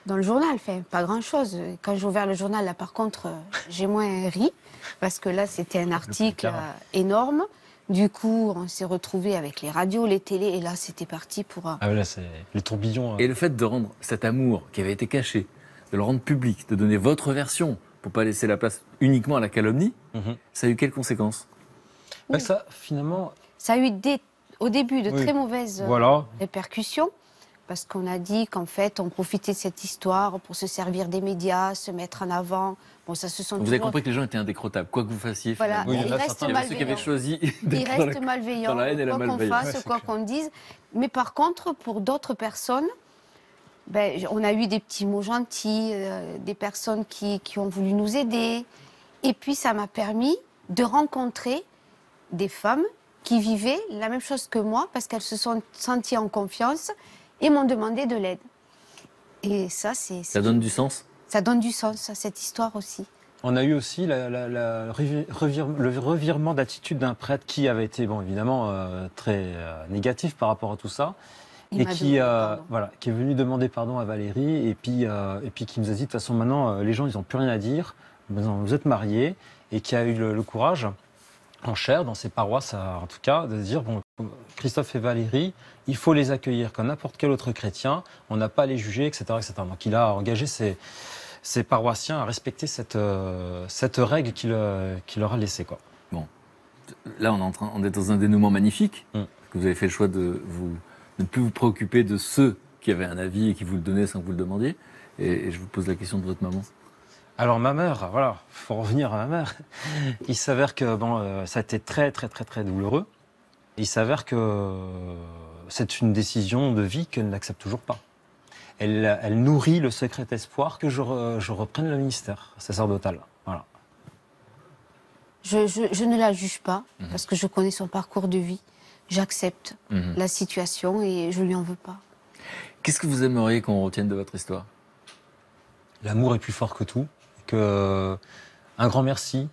dans le journal. Enfin, pas grand-chose. Quand j'ai ouvert le journal, là, par contre, j'ai moins ri. Parce que là, c'était un article énorme. Du coup, on s'est retrouvés avec les radios, les télés. Et là, c'était parti pour... Ah là, c'est le tourbillon. Et le fait de rendre cet amour qui avait été caché, de le rendre public, de donner votre version pour pas laisser la place uniquement à la calomnie, ça a eu quelles conséquences? Ça, finalement... Ça a eu au début de très mauvaises répercussions, parce qu'on a dit qu'en fait, on profitait de cette histoire pour se servir des médias, se mettre en avant. Bon, ça se sont Vous avez compris que les gens étaient indécrottables, quoi que vous fassiez. Voilà, il reste y avait ceux qui avaient choisi d'être dans la haine et la malveillance. Quoi qu'on fasse, quoi qu'on dise. Mais par contre, pour d'autres personnes, on a eu des petits mots gentils, des personnes qui ont voulu nous aider. Et puis, ça m'a permis de rencontrer des femmes qui vivaient la même chose que moi, parce qu'elles se sont senties en confiance et m'ont demandé de l'aide. Et ça, Ça donne du sens? Ça donne du sens à cette histoire aussi. On a eu aussi le revirement d'attitude d'un prêtre qui avait été, bon, évidemment, très négatif par rapport à tout ça. Et qui est venu demander pardon à Valérie et puis qui nous a dit de toute façon maintenant les gens ils n'ont plus rien à dire, vous êtes mariés, et qui a eu le courage en chair dans ses paroisses en tout cas de se dire bon, Christophe et Valérie il faut les accueillir comme n'importe quel autre chrétien, on n'a pas à les juger, etc., etc. Donc il a engagé ses paroissiens à respecter cette règle qu'il leur a laissée, quoi. Bon, là on est dans un dénouement magnifique, parce que vous avez fait le choix de ne plus vous préoccuper de ceux qui avaient un avis et qui vous le donnaient sans que vous le demandiez. Et je vous pose la question de votre maman. Alors ma mère, voilà, il faut revenir à ma mère. Il s'avère que ça a été très très très très douloureux. Il s'avère que c'est une décision de vie qu'elle n'accepte toujours pas. Elle nourrit le secret espoir que je reprenne le ministère sacerdotal. Voilà. Je ne la juge pas, parce que je connais son parcours de vie. J'accepte la situation et je lui en veux pas. Qu'est-ce que vous aimeriez qu'on retienne de votre histoire? L'amour est plus fort que tout. Un grand merci.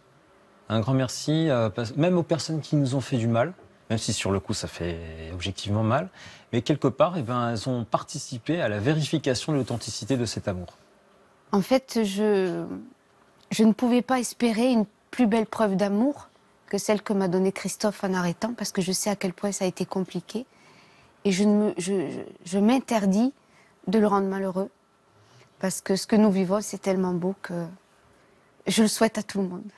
Un grand merci, même aux personnes qui nous ont fait du mal, même si sur le coup ça fait objectivement mal, mais quelque part, elles ont participé à la vérification de l'authenticité de cet amour. En fait, je ne pouvais pas espérer une plus belle preuve d'amour que celle que m'a donnée Christophe en arrêtant, parce que je sais à quel point ça a été compliqué. Et je m'interdis de le rendre malheureux, parce que ce que nous vivons, c'est tellement beau que je le souhaite à tout le monde.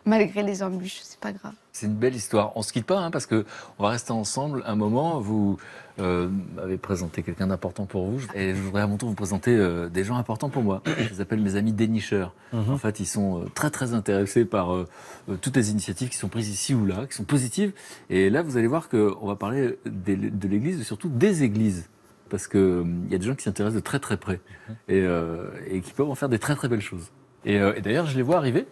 Malgré les embûches, c'est pas grave. C'est une belle histoire. On se quitte pas, parce qu'on va rester ensemble un moment. Vous m'avez présenté quelqu'un d'important pour vous. Et je voudrais à mon tour vous présenter des gens importants pour moi. Je les appelle mes amis dénicheurs. En fait, ils sont très très intéressés par toutes les initiatives qui sont prises ici ou là, qui sont positives. Et là, vous allez voir qu'on va parler de l'Église et surtout des églises. Parce qu'il y a des gens qui s'intéressent de très très près et qui peuvent en faire des très très belles choses. Et d'ailleurs, je les vois arriver.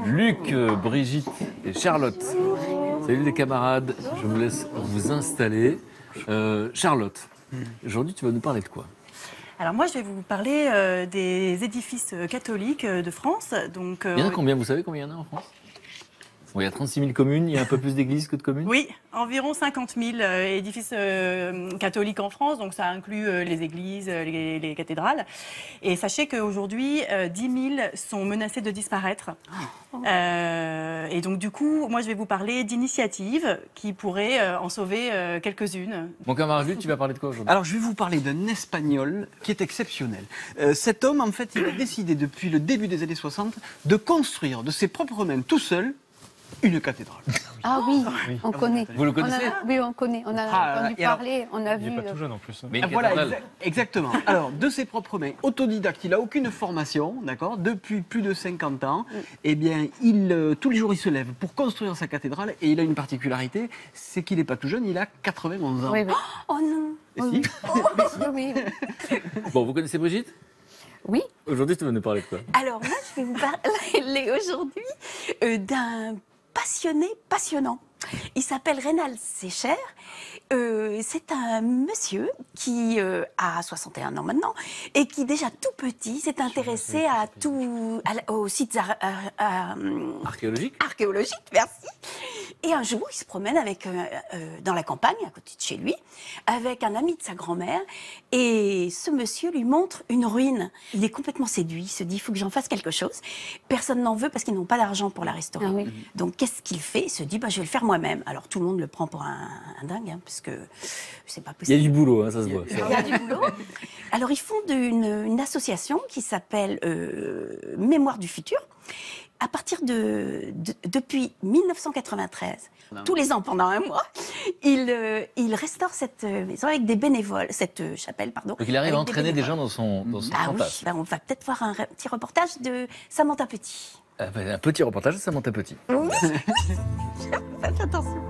Luc, Brigitte et Charlotte. Salut les camarades, je vous laisse vous installer. Charlotte, aujourd'hui tu vas nous parler de quoi? Alors moi je vais vous parler des édifices catholiques de France. Donc, il y en a combien? Vous savez combien il y en a en France? Bon, il y a 36 000 communes, il y a un peu plus d'églises que de communes? Oui, environ 50 000 édifices catholiques en France, donc ça inclut les églises, les cathédrales. Et sachez qu'aujourd'hui, 10 000 sont menacés de disparaître. Et donc du coup, moi je vais vous parler d'initiatives qui pourraient en sauver quelques-unes. Mon camarade Luc, tu vas parler de quoi aujourd'hui? Alors je vais vous parler d'un Espagnol qui est exceptionnel. Cet homme, en fait, il a décidé depuis le début des années 60 de construire de ses propres mains tout seul une cathédrale. Ah oui, on connaît. Vous le connaissez? Oui, on connaît. On a entendu parler, on a vu. Il n'est pas tout jeune en plus. Mais Voilà, exactement. Alors, de ses propres mains, autodidacte, il n'a aucune formation, d'accord, depuis plus de 50 ans. Eh bien, tous les jours, il se lève pour construire sa cathédrale et il a une particularité, c'est qu'il n'est pas tout jeune, il a 91 ans. Oui, oui. Oh non! Et si Oui, oui. Bon, vous connaissez Brigitte? Oui. Aujourd'hui, tu vas nous parler de quoi? Alors moi je vais vous parler aujourd'hui d'un passionné passionnant. Il s'appelle Reynald Secher. C'est un monsieur qui a 61 ans maintenant et qui déjà tout petit s'est intéressé aux sites archéologiques, merci. Et un jour, il se promène dans la campagne, à côté de chez lui, avec un ami de sa grand-mère. Et ce monsieur lui montre une ruine. Il est complètement séduit. Il se dit, il faut que j'en fasse quelque chose. Personne n'en veut parce qu'ils n'ont pas d'argent pour la restaurer. Ah oui. Donc, qu'est-ce qu'il fait? Il se dit, je vais le faire moi-même. Alors, tout le monde le prend pour un dingue, hein, parce que c'est pas possible. Il y a du boulot, hein, ça se voit. Il y a du boulot. Alors, ils fondent une association qui s'appelle Mémoire du futur. À partir depuis 1993, tous les ans pendant un mois, il restaure cette maison avec des bénévoles, cette chapelle, pardon. Donc il arrive à entraîner des gens dans son fantasme. Oui, on va peut-être voir un petit reportage de Samantha Petit. Un petit reportage de Samantha Petit. Oui. Faites attention.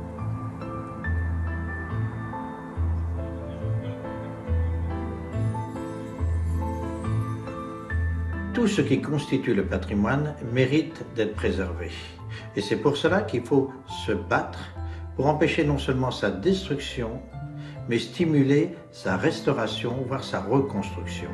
Tout ce qui constitue le patrimoine mérite d'être préservé. Et c'est pour cela qu'il faut se battre pour empêcher non seulement sa destruction, mais stimuler sa restauration, voire sa reconstruction.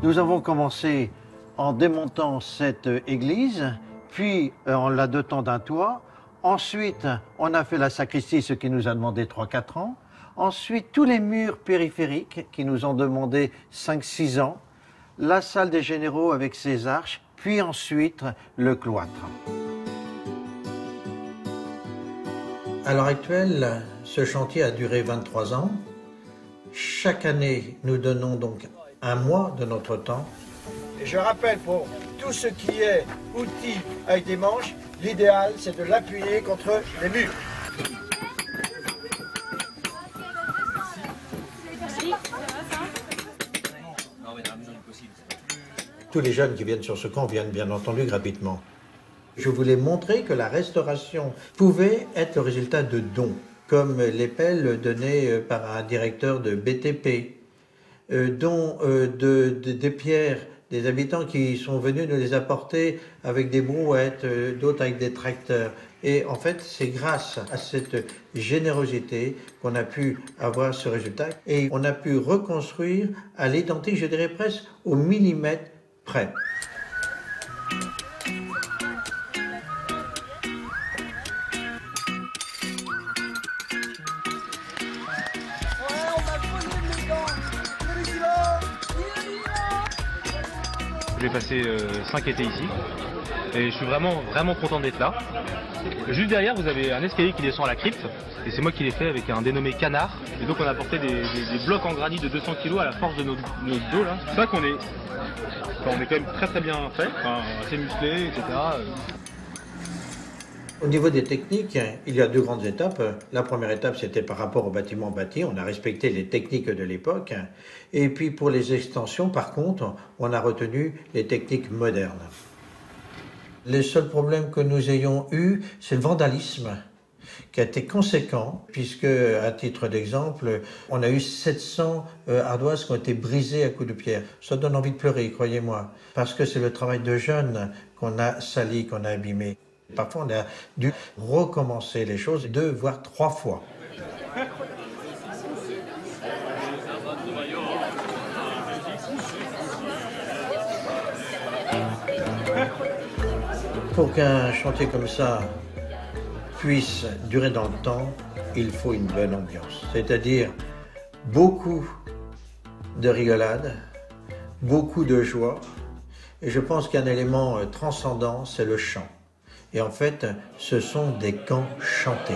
Nous avons commencé en démontant cette église, puis en la dotant d'un toit. Ensuite, on a fait la sacristie, ce qui nous a demandé 3-4 ans. Ensuite, tous les murs périphériques qui nous ont demandé 5-6 ans. La salle des généraux avec ses arches, puis ensuite le cloître. À l'heure actuelle, ce chantier a duré 23 ans. Chaque année, nous donnons donc un mois de notre temps. Et je rappelle pour tout ce qui est outil avec des manches, l'idéal c'est de l'appuyer contre les murs. Tous les jeunes qui viennent sur ce camp viennent bien entendu gratuitement. Je voulais montrer que la restauration pouvait être le résultat de dons, comme les pelles données par un directeur de BTP, dont des pierres, des habitants qui sont venus nous les apporter avec des brouettes, d'autres avec des tracteurs. Et en fait, c'est grâce à cette générosité qu'on a pu avoir ce résultat. Et on a pu reconstruire à l'identique, je dirais presque au millimètre près. J'ai passé 5 étés ici et je suis vraiment content d'être là. Juste derrière, vous avez un escalier qui descend à la crypte et c'est moi qui l'ai fait avec un dénommé Canard. Et donc on a apporté des blocs en granit de 200 kg à la force de notre dos là. C'est ça qu'on est quand même très bien fait, enfin, assez musclé, etc. Au niveau des techniques, il y a deux grandes étapes. La première étape, c'était par rapport au bâtiment bâti. On a respecté les techniques de l'époque. Et puis pour les extensions, par contre, on a retenu les techniques modernes. Les seuls problèmes que nous ayons eus, c'est le vandalisme, qui a été conséquent, puisque, à titre d'exemple, on a eu 700 ardoises qui ont été brisées à coups de pierre. Ça donne envie de pleurer, croyez-moi, parce que c'est le travail de jeunes qu'on a sali, qu'on a abîmé. Parfois, on a dû recommencer les choses 2 voire 3 fois. Pour qu'un chantier comme ça puisse durer dans le temps, il faut une bonne ambiance. C'est-à-dire beaucoup de rigolade, beaucoup de joie. Et je pense qu'un élément transcendant, c'est le chant. Et en fait, ce sont des cants chantés.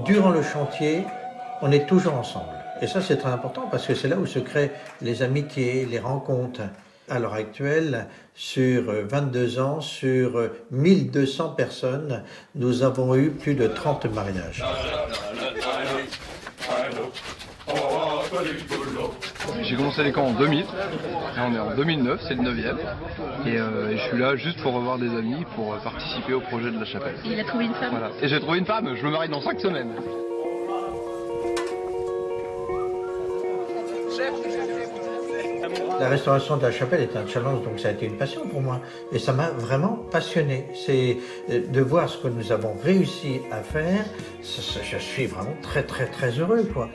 Durant le chantier, on est toujours ensemble. Et ça, c'est très important parce que c'est là où se créent les amitiés, les rencontres. À l'heure actuelle, sur 22 ans, sur 1200 personnes, nous avons eu plus de 30 mariages. J'ai commencé les camps en 2000, et on est en 2009, c'est le 9e, et je suis là juste pour revoir des amis, pour participer au projet de la chapelle. Et il a trouvé une femme. Voilà. Et j'ai trouvé une femme, je me marie dans 5 semaines. La restauration de la chapelle est un challenge, donc ça a été une passion pour moi. Et ça m'a vraiment passionné. C'est de voir ce que nous avons réussi à faire. Je suis vraiment très heureux, quoi.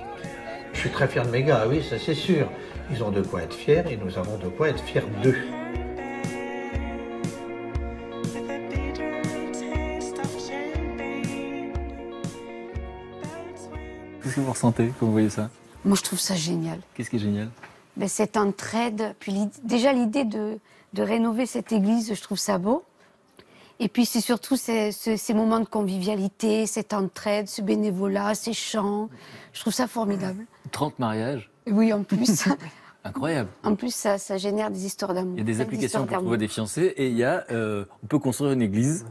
Je suis très fier de mes gars, oui, ça c'est sûr. Ils ont de quoi être fiers et nous avons de quoi être fiers d'eux. Qu'est-ce que vous ressentez quand vous voyez ça? Moi, je trouve ça génial. Qu'est-ce qui est génial? Ben, cette entraide, puis déjà l'idée de rénover cette église, je trouve ça beau. Et puis c'est surtout ces moments de convivialité, cette entraide, ce bénévolat, ces chants. Je trouve ça formidable. 30 mariages? Oui, en plus. Incroyable. En plus, ça génère des histoires d'amour. Il y a des applications pour trouver des fiancés et il y a, on peut construire une église.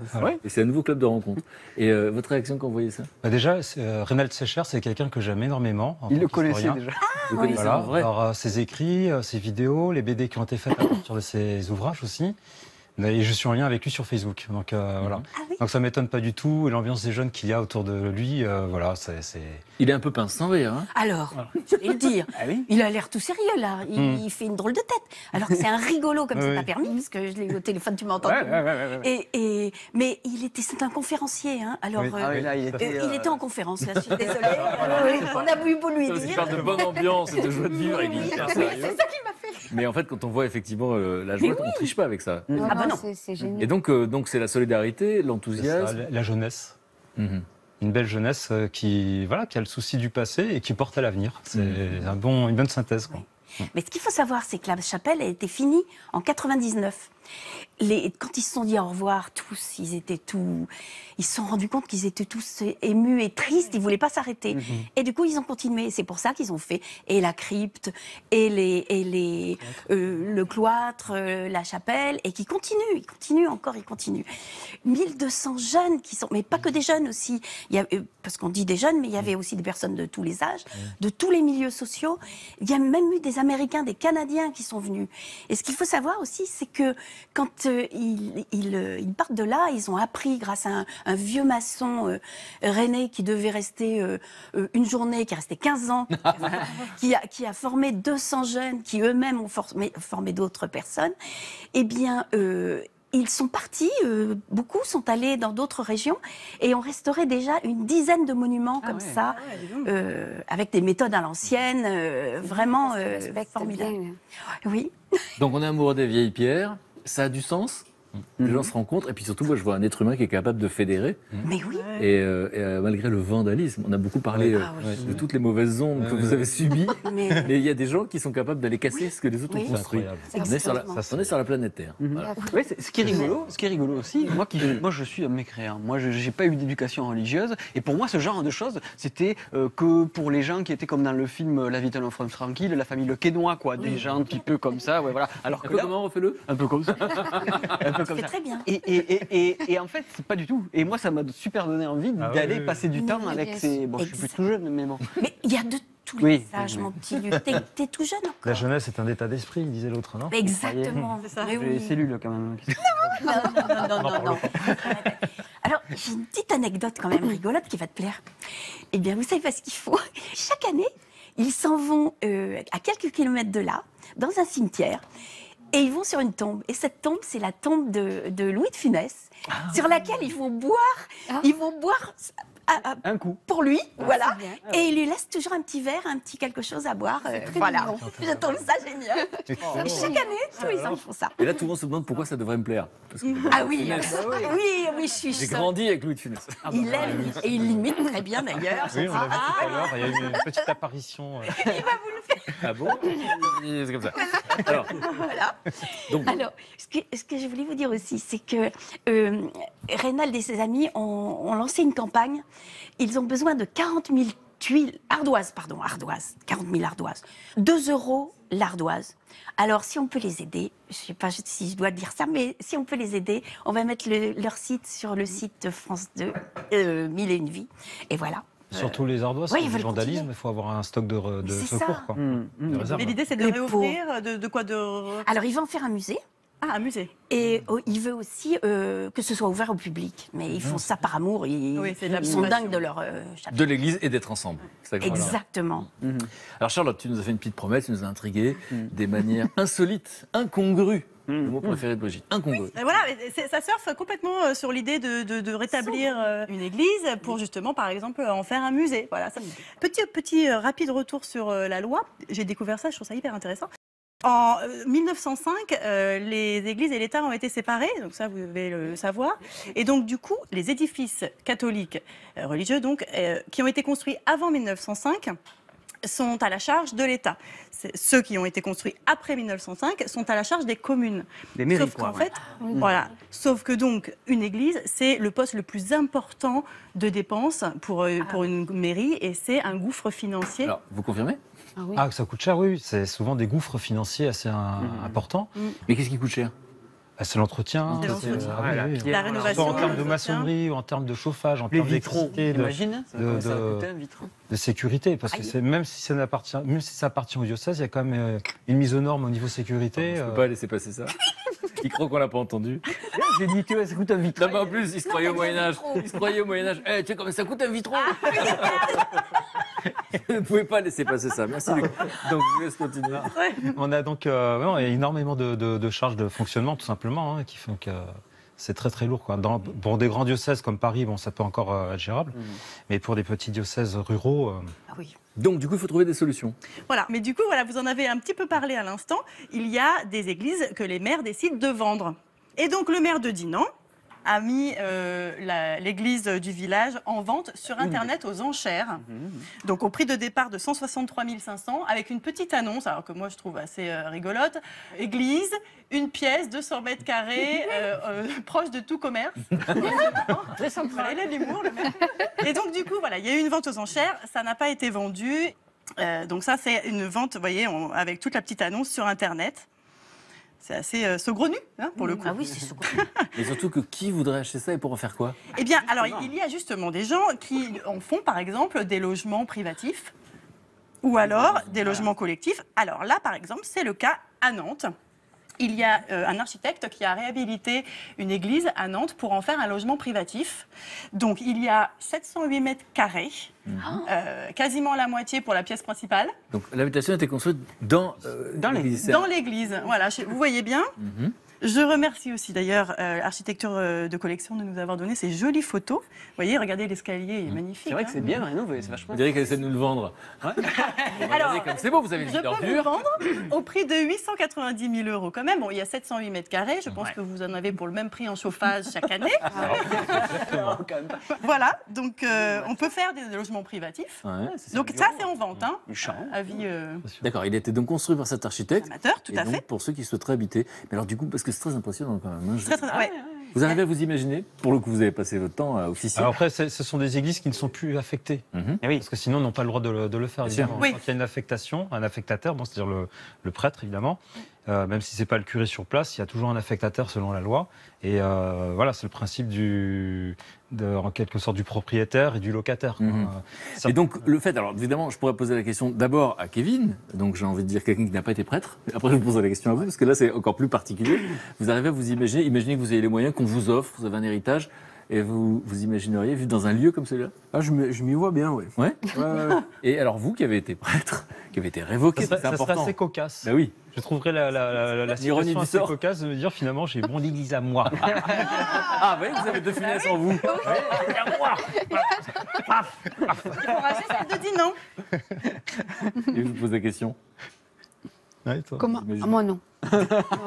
Et c'est un nouveau club de rencontre. Et votre réaction quand vous voyez ça? Déjà, Reinald Secher, c'est quelqu'un que j'aime énormément. Il le connaissait déjà. Vous connaissez en vrai? Alors, ses écrits, ses vidéos, les BD qui ont été faites à partir de ses ouvrages aussi. Et je suis en lien avec lui sur Facebook. Donc voilà. Ah oui. Donc ça m'étonne pas du tout. Et l'ambiance des jeunes qu'il y a autour de lui, voilà, c'est. Il est un peu pince sans rire. Hein. Alors, je vais le dire, Ah oui. il a l'air tout sérieux là, il fait une drôle de tête. Alors que c'est un rigolo comme ça t'a permis, parce que je l'ai eu au téléphone, tu m'as entendu. Mais c'est un conférencier, hein. Alors, Oui. Là, il était en conférence, là, je suis désolée. On a eu beau lui Parce qu'il dire. parle de bonne ambiance et de joie de vivre, il est hyper sérieux. C'est ça qui m'a fait. Mais en fait, quand on voit effectivement la joie, on ne triche pas avec ça. Ah bah non. C'est génial. Et donc c'est la solidarité, l'enthousiasme. La jeunesse. Mhm. Une belle jeunesse qui a le souci du passé et qui porte à l'avenir. C'est une bonne synthèse. Quoi. Mais ce qu'il faut savoir, c'est que la chapelle a été finie en 99. Quand ils se sont dit au revoir, tous, ils se sont rendus compte qu'ils étaient tous émus et tristes, ils ne voulaient pas s'arrêter. Et du coup, ils ont continué. C'est pour ça qu'ils ont fait et la crypte, et le cloître, la chapelle, et qui continuent, ils continuent. 1200 jeunes qui sont, mais pas que des jeunes aussi, parce qu'on dit des jeunes, mais il y avait aussi des personnes de tous les âges, de tous les milieux sociaux. Il y a même eu des Américains, des Canadiens qui sont venus. Et ce qu'il faut savoir aussi, c'est que quand ils partent de là, ils ont appris grâce à un vieux maçon rennais qui devait rester une journée, qui est resté 15 ans, qui a formé 200 jeunes, qui eux-mêmes ont formé d'autres personnes. Eh bien, ils sont partis, beaucoup sont allés dans d'autres régions et ont restauré déjà une dizaine de monuments comme ça, avec des méthodes à l'ancienne, vraiment formidables. Oui. Donc on est amoureux des vieilles pierres, ça a du sens. Les gens se rencontrent et puis surtout, moi je vois un être humain qui est capable de fédérer. Mais oui. Et malgré le vandalisme, on a beaucoup parlé de toutes les mauvaises ondes que vous avez subies, mais il y a des gens qui sont capables d'aller casser ce que les autres ont construit. On est sur la planète Terre. Voilà. Oui, ce qui est rigolo aussi, moi je suis un mécréant. Moi je n'ai pas eu d'éducation religieuse et pour moi ce genre de choses c'était que pour les gens qui étaient comme dans le film La vie d'un enfant tranquille, la famille Le Quesnoy, quoi, des gens un petit peu comme ça, voilà. Alors que là, comment refais-le un peu comme ça. C'est très bien. Et en fait, c'est pas du tout. Et moi, ça m'a super donné envie d'aller passer du temps avec ces. Bon, je suis plus tout jeune, mais bon. Mais il y a de tous les âges, mon petit Luc. T'es tout jeune encore. La jeunesse est un état d'esprit, disait l'autre, non? Exactement. C'est ça. J'ai les cellules quand même. Non. Alors, j'ai une petite anecdote quand même rigolote qui va te plaire. Eh bien, vous savez pas ce qu'il faut. Chaque année, ils s'en vont à quelques kilomètres de là, dans un cimetière. Et ils vont sur une tombe. Et cette tombe, c'est la tombe de Louis de Funès, sur laquelle ils vont boire un coup. Pour lui, voilà. Et il lui laisse toujours un petit verre, un petit quelque chose à boire. Voilà. Je trouve ça génial. Et chaque année, tous les ans, ils font ça. Et là, tout le monde se demande pourquoi ça devrait me plaire. Parce que, ah oui, je suis J'ai grandi avec Louis de Funès. Il aime, et il l'imite très bien d'ailleurs. Oui, on l'a vu tout à l'heure, il y a eu une petite apparition. Il va vous le faire. Ah bon? C'est comme ça. Alors, voilà. Alors, ce que je voulais vous dire aussi, c'est que Reynald et ses amis ont lancé une campagne. Ils ont besoin de 40 000 ardoises. 40 000 ardoises. 2 € l'ardoise. Alors, si on peut les aider, je ne sais pas si je dois dire ça, mais si on peut les aider, on va mettre leur site sur le site de France 2, 1001 vies. Et voilà. Surtout les ardoises, c'est du vandalisme, il faut avoir un stock de secours. Quoi. Mais l'idée, c'est de réouvrir, de quoi Alors, il va en faire un musée. Ah, un musée. Et il veut aussi que ce soit ouvert au public. Mais ils font ça par amour. Ils sont dingues de leur chapitre. De l'Église et d'être ensemble. Exactement. Alors Charlotte, tu nous as fait une petite promesse, tu nous as intrigués des manières insolites, incongrues. Le mot préféré de Brigitte, incongru. Voilà, ça surfe complètement sur l'idée de rétablir une église pour justement, par exemple, en faire un musée. Voilà. Petit rapide retour sur la loi. J'ai découvert ça, je trouve ça hyper intéressant. En 1905, les églises et l'État ont été séparés, donc ça vous devez le savoir. Et donc du coup, les édifices catholiques religieux donc, qui ont été construits avant 1905 sont à la charge de l'État. Ceux qui ont été construits après 1905 sont à la charge des communes. Des mairies, sauf qu'en fait, voilà. Sauf que donc une église, c'est le poste le plus important de dépenses pour une mairie, et c'est un gouffre financier. Alors, vous confirmez ? Ah, que ça coûte cher, oui. C'est souvent des gouffres financiers assez importants. Mais qu'est-ce qui coûte cher ? C'est l'entretien, la rénovation, en termes de maçonnerie, ou en termes de chauffage, en termes d'électricité, de sécurité, parce que même si ça appartient au diocèse, il y a quand même une mise aux normes au niveau sécurité. Je ne peux pas laisser passer ça. Il croit qu'on l'a pas entendu. J'ai dit, tu vois, ça coûte un vitrail. Non, mais en plus, il se croyait au Moyen-Âge. Il se croyait au Moyen-Âge. Eh, tu sais combien ça coûte un vitron? Vous ne pouvez pas laisser passer ça. Merci, Luc. Donc, je vous laisse continuer. On a donc il y a énormément de charges de fonctionnement, tout simplement, qui font que c'est très très lourd, quoi. Pour des grands diocèses comme Paris, bon, ça peut encore être gérable, mais pour des petits diocèses ruraux... Ah oui. Donc, du coup, il faut trouver des solutions. Voilà, mais du coup, voilà, vous en avez un petit peu parlé à l'instant. Il y a des églises que les maires décident de vendre. Et donc, le maire de Dinan a mis l'église du village en vente sur Internet aux enchères. Donc, au prix de départ de 163 500, avec une petite annonce, alors que moi, je trouve assez rigolote. Église, une pièce, 200 mètres carrés, proche de tout commerce. Très sympa. Voilà, il a de l'humour, le mec. Et donc, du coup, voilà, il y a eu une vente aux enchères. Ça n'a pas été vendu. Donc ça, c'est une vente, vous voyez, avec toute la petite annonce sur Internet. C'est assez saugrenu, pour le coup. Ah oui, c'est saugrenu. Et surtout que qui voudrait acheter ça et pour en faire quoi? Eh bien, alors, il y a justement des gens qui en font, par exemple, des logements privatifs ou alors des logements collectifs. Alors là, par exemple, c'est le cas à Nantes. Il y a un architecte qui a réhabilité une église à Nantes pour en faire un logement privatif. Donc, il y a 708 mètres carrés, quasiment la moitié pour la pièce principale. Donc, l'habitation a été construite dans l'église. Dans l'église, voilà. Vous voyez bien. Je remercie aussi d'ailleurs l'architecture de collection de nous avoir donné ces jolies photos. Vous voyez, regardez l'escalier, il est magnifique. C'est vrai que c'est bien rénové, c'est vachement. On dirait qu'elle essaie de nous le vendre. Alors, c'est beau, vous avez une je peux vous ordure. vendre au prix de 890 000 € quand même. Bon, il y a 708 mètres carrés. Je pense que vous en avez pour le même prix en chauffage chaque année. Voilà, donc on peut faire des logements privatifs. Donc ça, c'est en vente. Avis. D'accord, il a été donc construit par cet architecte. Amateur, tout à fait. Pour ceux qui souhaiteraient habiter. Mais alors du coup, parce que c'est très impressionnant quand même. Ouais. Vous arrivez à vous imaginer? Pour le coup, vous avez passé votre temps à officier. Alors après, ce sont des églises qui ne sont plus affectées. Parce que sinon, ils n'ont pas le droit de le faire. Évidemment. Oui. Quand il y a une affectation, un affectataire, bon, c'est-à-dire le prêtre, évidemment, même si ce n'est pas le curé sur place, il y a toujours un affectataire selon la loi. Et voilà, c'est le principe en quelque sorte du propriétaire et du locataire. Et donc, le fait, alors évidemment, je pourrais poser la question d'abord à Kevin, donc j'ai envie de dire quelqu'un qui n'a pas été prêtre. Après, je vous poserai la question à vous, parce que là, c'est encore plus particulier. Vous arrivez à vous imaginez que vous avez les moyens qu'on vous offre, vous avez un héritage, et vous imagineriez vivre dans un lieu comme celui-là? Ah, je m'y vois bien, oui. Ouais. Et alors, vous qui avez été prêtre, qui avez été révoqué, c'est important. Ça serait assez cocasse. Ben oui. Je trouverais la situation assez cocasse de me dire finalement j'ai mon église à moi. Ah oui, vous avez deux finesses en vous. Il faudra juste de dire non. Et je vous pose la question. Ouais, toi. Comment? Moi, non.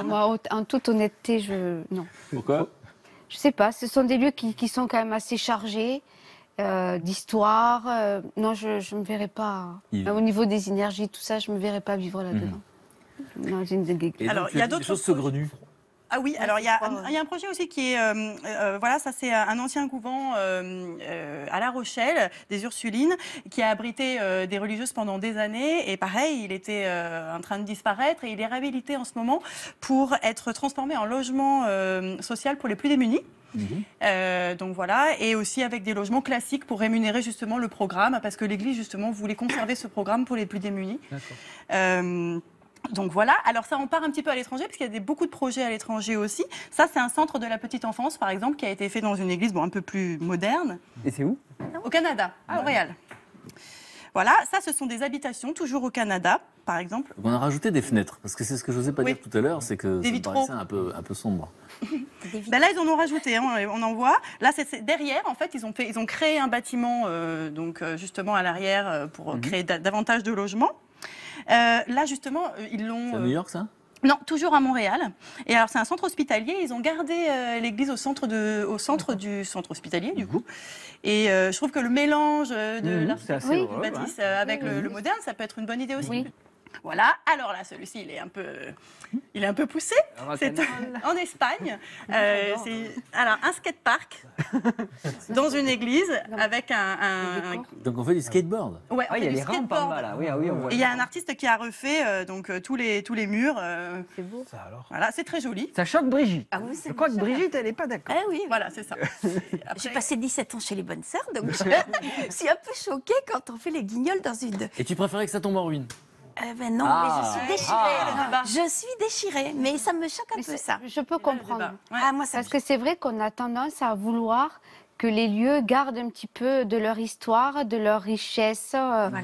Moi, en toute honnêteté, non. Pourquoi? Je sais pas, ce sont des lieux qui sont quand même assez chargés d'histoire. Non, je ne me verrais pas. Au niveau des énergies, tout ça, je ne me verrais pas vivre là-dedans. Non, j'ai une Alors, il y a d'autres choses saugrenues. Ah oui, alors il y a un projet aussi qui est, voilà, ça c'est un ancien couvent à La Rochelle, des Ursulines, qui a abrité des religieuses pendant des années. Et pareil, il était en train de disparaître et il est réhabilité en ce moment pour être transformé en logement social pour les plus démunis. Donc voilà, et aussi avec des logements classiques pour rémunérer justement le programme, parce que l'Église justement voulait conserver ce programme pour les plus démunis. Donc voilà, alors ça on part un petit peu à l'étranger, parce qu'il y a beaucoup de projets à l'étranger aussi. Ça c'est un centre de la petite enfance par exemple, qui a été fait dans une église un peu plus moderne. Et c'est où? Au Canada, à Montréal. Voilà, ça ce sont des habitations, toujours au Canada par exemple. On a rajouté des fenêtres, parce que c'est ce que je n'osais pas dire tout à l'heure, c'est que des ça me vitraux. paraissait un peu sombre. Ben là ils en ont rajouté, on en voit. Là c'est derrière en fait, ils ont créé un bâtiment donc justement à l'arrière pour créer davantage de logements. Là, justement, ils l'ont... C'est à New York, ça? Non, toujours à Montréal. Et alors, c'est un centre hospitalier. Ils ont gardé l'église au centre du centre hospitalier, du coup. Et je trouve que le mélange de l'architecture du bâtisse avec le moderne, ça peut être une bonne idée aussi. Oui. Voilà. Alors là, celui-ci, il est un peu poussé. C'est en Espagne. Alors, un skatepark dans une église avec un... Donc on fait du skateboard. Ouais, il y a les rampes en bas là. Oui, on voit. Et il y a un artiste qui a refait tous les murs. C'est beau. Ça alors. Voilà, c'est très joli. Ça choque Brigitte. Ah oui, je crois que Brigitte, elle n'est pas d'accord. Ah oui. Voilà, c'est ça. J'ai passé 17 ans chez les bonnes sœurs, donc je suis un peu choquée quand on fait les guignols dans une... Et tu préférais que ça tombe en ruine? Ben non, mais je suis déchirée. Je suis déchirée, mais ça me choque un peu, ça. Je peux comprendre. Ah, moi, ça Parce que c'est vrai qu'on a tendance à vouloir que les lieux gardent un petit peu de leur histoire, de leur richesse. Voilà.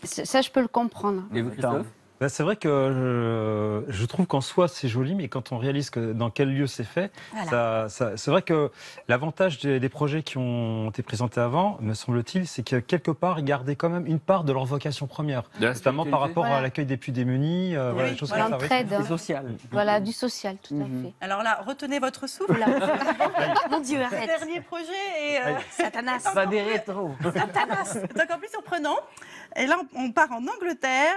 Ça, je peux le comprendre. Et vous, Christophe? Ben, c'est vrai que je trouve qu'en soi c'est joli, mais quand on réalise que dans quel lieu c'est fait, c'est vrai que l'avantage des projets qui ont été présentés avant, me semble-t-il, c'est que quelque part ils gardaient quand même une part de leur vocation première, notamment par rapport à l'accueil des plus démunis, voilà, des choses comme ça. L'entraide. C'est social. Voilà, du social, tout à fait. Alors là, retenez votre souffle. Mon Dieu, arrête. Dernier projet et Satanas. Pas des rétros. Satanas. c'est encore plus surprenant. Et là, on part en Angleterre,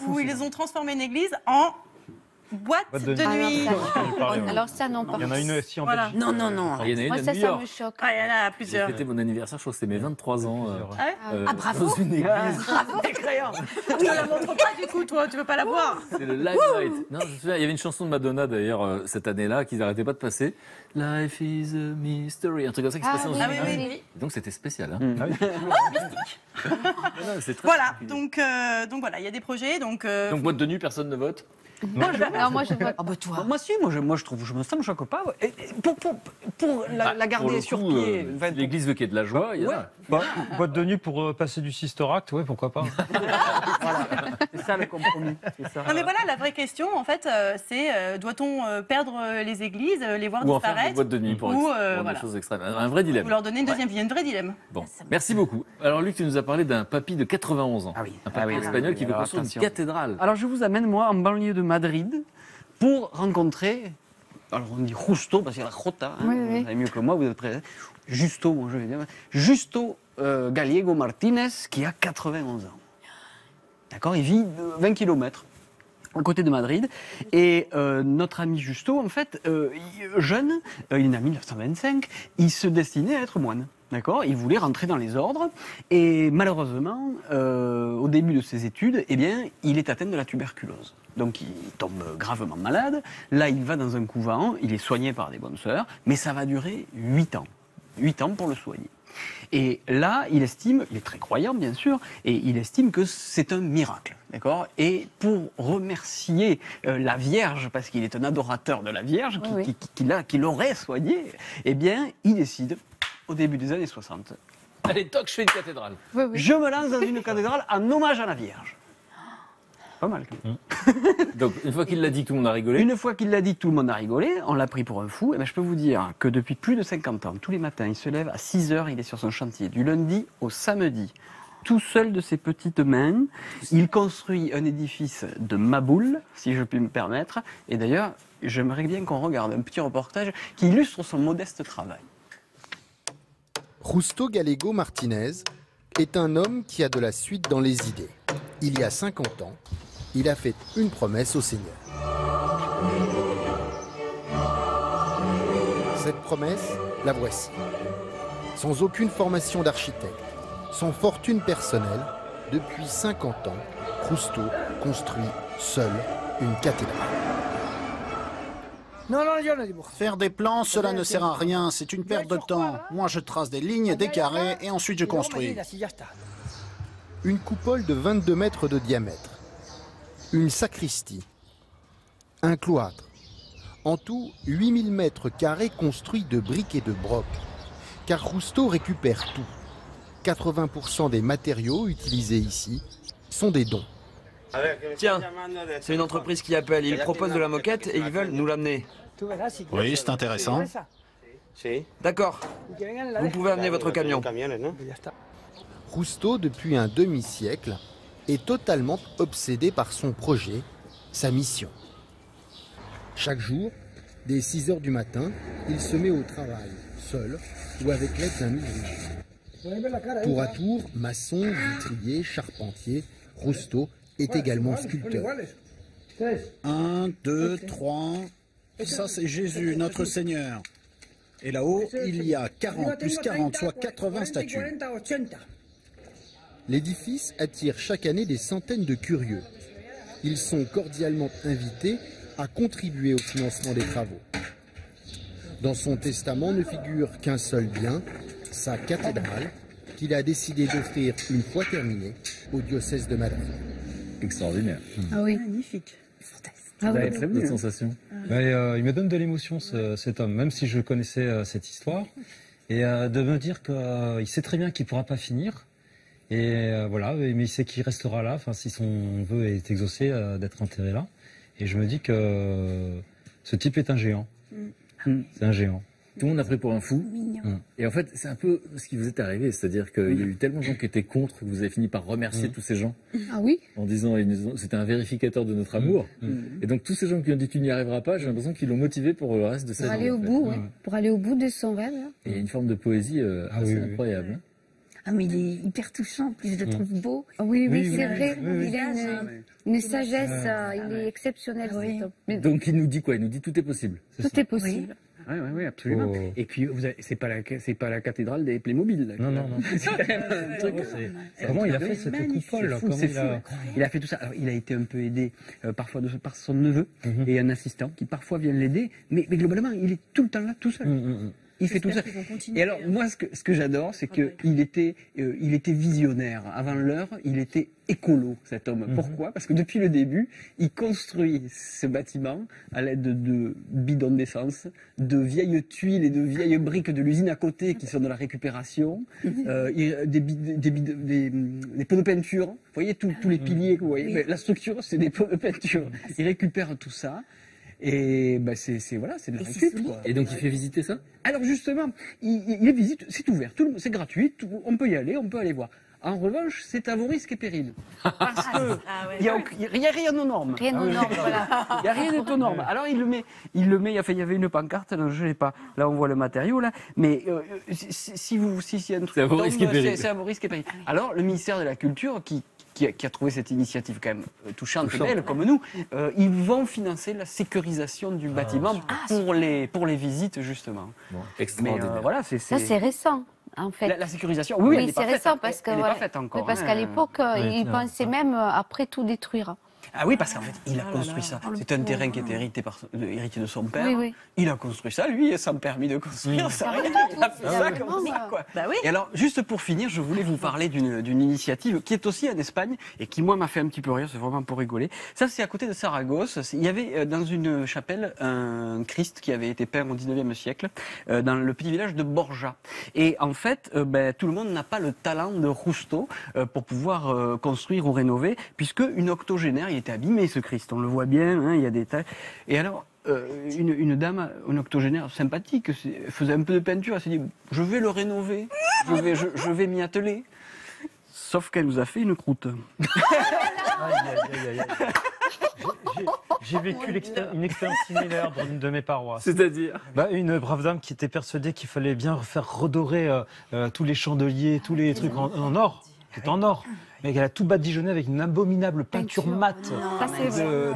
où ils ont transformé une église en boîte de nuit. Alors ça, non, pas. Il y en a une aussi en Belgique. Non, non, non. Il y en a une Moi, à ça, New ça York. me choque. Ah, il y en a J'ai plusieurs. fêté mon anniversaire, je crois que c'était mes 23 ans. bravo. Dans une église. Tu ne la montres pas du coup, toi, tu veux pas la voir. C'est le Limelight. Non, je me souviens, il y avait une chanson de Madonna d'ailleurs cette année-là qu'ils n'arrêtaient pas de passer. Life is a mystery, un truc comme ça qui se passait en général. oui. Et donc c'était spécial. Hein. Voilà, donc voilà, il y a des projets. Donc boîte de nuit, personne ne vote. Moi, je vote. Ah bah toi. Moi, si, moi je trouve, ça me choque pas. Et pour la garder Pour le sur coup, pied. si l'église veut qu'il y ait de la joie, il y en a. Boîte de nuit pour passer du Sister Act, ouais, pourquoi pas. Voilà, c'est ça le compromis. Non mais voilà, la vraie question en fait, c'est doit-on perdre les églises, les voir Ou en faire des disparaître boîtes de nuit pour voilà. des choses extrêmes. Un vrai dilemme. Ou leur donner une deuxième vie, un vrai dilemme. Bon, merci beaucoup. Alors Luc, tu nous as parlé d'un papy de 91 ans. Ah oui. Un papy espagnol qui veut construire une cathédrale. Alors je vous amène moi en banlieue de Madrid pour rencontrer, alors on dit Justo, parce qu'il y a la Jota, hein, vous savez mieux que moi, vous êtes prêts. Justo, moi je vais dire, Justo Gallego Martinez, qui a 91 ans. D'accord, il vit 20 km à côté de Madrid. Et notre ami Justo, en fait, jeune, il est né en 1925, il se destinait à être moine. D'accord, il voulait rentrer dans les ordres et malheureusement, au début de ses études, eh bien, il est atteint de la tuberculose. Donc il tombe gravement malade. Là, il va dans un couvent, il est soigné par des bonnes sœurs, mais ça va durer 8 ans. 8 ans pour le soigner. Et là, il estime, il est très croyant bien sûr, et il estime que c'est un miracle. D'accord ? Et pour remercier la Vierge, parce qu'il est un adorateur de la Vierge, qui l'aurait soigné, eh bien, il décide, au début des années 60, allez, toc, je fais une cathédrale. Je me lance dans une cathédrale en hommage à la Vierge. Pas mal. Donc, une fois qu'il l'a dit, tout le monde a rigolé. Une fois qu'il l'a dit, tout le monde a rigolé. On l'a pris pour un fou. Et ben, je peux vous dire que depuis plus de 50 ans, tous les matins, il se lève à 6 heures, il est sur son chantier, du lundi au samedi. Tout seul de ses petites mains, il construit un édifice de maboule, si je puis me permettre. Et d'ailleurs, j'aimerais bien qu'on regarde un petit reportage qui illustre son modeste travail. Justo Gallego Martinez est un homme qui a de la suite dans les idées. Il y a 50 ans, il a fait une promesse au Seigneur. Cette promesse, la voici. Sans aucune formation d'architecte, sans fortune personnelle, depuis 50 ans, Justo construit seul une cathédrale. Faire des plans, cela ne sert à rien, c'est une perte de temps. Moi, je trace des lignes, des carrés, et ensuite je construis. Une coupole de 22 mètres de diamètre, une sacristie, un cloître. En tout, 8000 mètres carrés construits de briques et de brocs. Car Justo récupère tout. 80% des matériaux utilisés ici sont des dons. Tiens, c'est une entreprise qui appelle. Ils proposent de la moquette et ils veulent nous l'amener. Oui, c'est intéressant. D'accord. Vous pouvez amener votre camion. Justo, depuis un demi-siècle, est totalement obsédé par son projet, sa mission. Chaque jour, dès 6 heures du matin, il se met au travail, seul ou avec l'aide d'un ouvrier. Tour à tour, maçon, vitrier, charpentier, Justo est également sculpteur. 1, 2, 3... Ça, c'est Jésus, notre Seigneur. Et là-haut, il y a 40 plus 40, soit 80 statues. L'édifice attire chaque année des centaines de curieux. Ils sont cordialement invités à contribuer au financement des travaux. Dans son testament ne figure qu'un seul bien, sa cathédrale, qu'il a décidé d'offrir une fois terminée au diocèse de Madrid. extraordinaire. Ah oui. Magnifique. Ah oui. Très bonne sensation. Il me donne de l'émotion, cet homme, même si je connaissais cette histoire. Et de me dire qu'il sait très bien qu'il ne pourra pas finir. Et voilà, mais il sait qu'il restera là, enfin, si son vœu est exaucé, d'être enterré là. Et je me dis que ce type est un géant. C'est un géant. Tout le monde a pris pour un fou. Et en fait, c'est un peu ce qui vous est arrivé. C'est-à-dire qu'il y a eu tellement de gens qui étaient contre que vous avez fini par remercier tous ces gens. Ah oui. En disant, c'était un vérificateur de notre amour. Et donc, tous ces gens qui ont dit tu n'y arriveras pas, j'ai l'impression qu'ils l'ont motivé pour le reste de sa vie. Pour aller au bout, ouais. Pour aller au bout de son rêve. Là. Et il y a une forme de poésie assez incroyable. Ah, mais il est hyper touchant, en plus je le trouve beau. Oui, c'est vrai. Il a une sagesse, il est exceptionnel. Donc il nous dit quoi? Il nous dit tout est possible. Tout est possible. Oui, absolument. Et puis, c'est pas la cathédrale des Playmobil. Là. Non. C'est quand même un truc. Comment il a fait cette coupole? Il a fait tout ça. Alors, il a été un peu aidé parfois par son neveu et un assistant qui parfois vient l'aider. Mais globalement, il est tout le temps là, tout seul. Il fait tout ça. Et alors, moi, ce que j'adore, c'est qu'il était visionnaire. Avant l'heure, il était écolo, cet homme. Pourquoi? Parce que depuis le début, il construit ce bâtiment à l'aide de bidons d'essence, de vieilles tuiles et de vieilles briques de l'usine à côté qui sont de la récupération, des pots de peinture. Vous voyez, tous les piliers que vous voyez, mais la structure, c'est des pots de peinture. Il récupère tout ça. Et c'est de la récup, quoi. Et donc il fait visiter ça? Alors justement, il visite, c'est ouvert, c'est gratuit, on peut y aller, on peut aller voir. En revanche, c'est à vos risques et périls. Parce que il n'y a rien aux normes. Rien aux normes, voilà. Il n'y a rien aux normes. Alors il le met, il y avait une pancarte, non, je ne l'ai pas. Là on voit le matériau là, mais si y a un truc, c'est à vos risques et périls. C'est à vos risques et périls. Alors le ministère de la Culture qui a trouvé cette initiative quand même touchante et belle, comme nous, ils vont financer la sécurisation du bâtiment pour les visites, justement. Bon, extraordinaire. Voilà, ça, c'est récent. En fait. La sécurisation, oui, c'est récent parce que elle n'est pas faite encore. Parce qu'à l'époque, ils pensaient même après tout détruire. Ah oui, parce qu'en fait, il a construit ça. C'est un terrain qui était hérité de son père. Oui. Il a construit ça, lui, sans permis de construire. Ça, il a fait ça comme ça, quoi. Bah oui. Et alors, juste pour finir, je voulais vous parler d'une initiative qui est aussi en Espagne et qui, moi, m'a fait un petit peu rire. C'est vraiment pour rigoler. Ça, c'est à côté de Saragosse. Il y avait dans une chapelle un Christ qui avait été peint au 19e siècle dans le petit village de Borja. Et en fait, tout le monde n'a pas le talent de Justo pour pouvoir construire ou rénover, puisque une octogénaire, il était abîmé, ce Christ, on le voit bien, il y a des tailles. Et alors, une dame, une octogénaire sympathique, faisait un peu de peinture, elle s'est dit, je vais le rénover, je vais m'y atteler. Sauf qu'elle nous a fait une croûte. J'ai vécu une expérience similaire dans une de mes paroisses. C'est-à-dire une brave dame qui était persuadée qu'il fallait bien faire redorer tous les chandeliers, tous les trucs en or. C'est en or. Mais elle a tout badigeonné avec une abominable peinture mate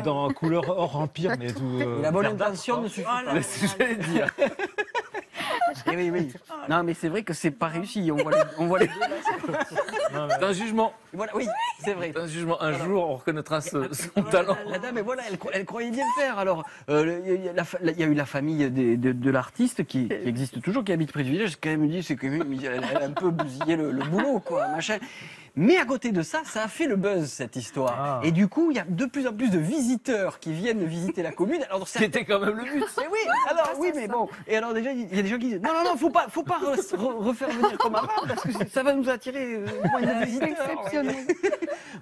dans couleur or empire. Mais tout, la bonne intention ne suffit pas. C'est ce que j'allais dire. Et oui. Non, mais c'est vrai que c'est pas réussi. On voit les... C'est un jugement. Voilà, oui, c'est vrai. C'est un jugement. Un jour, on reconnaîtra son talent. La dame, elle croyait bien le faire. Alors, il y a eu la famille de l'artiste qui existe toujours, qui habite près du village. Quand même dit, c'est quand même, elle a un peu bousillé le boulot, quoi, machin. Mais à côté de ça, ça a fait le buzz, cette histoire. Et du coup, il y a de plus en plus de visiteurs qui viennent visiter la commune. C'était quand même le but. Mais bon. Et alors déjà, il y a des gens qui disent non, faut pas refaire venir comme avant parce que ça va nous attirer moins de visiteurs. Exceptionnel.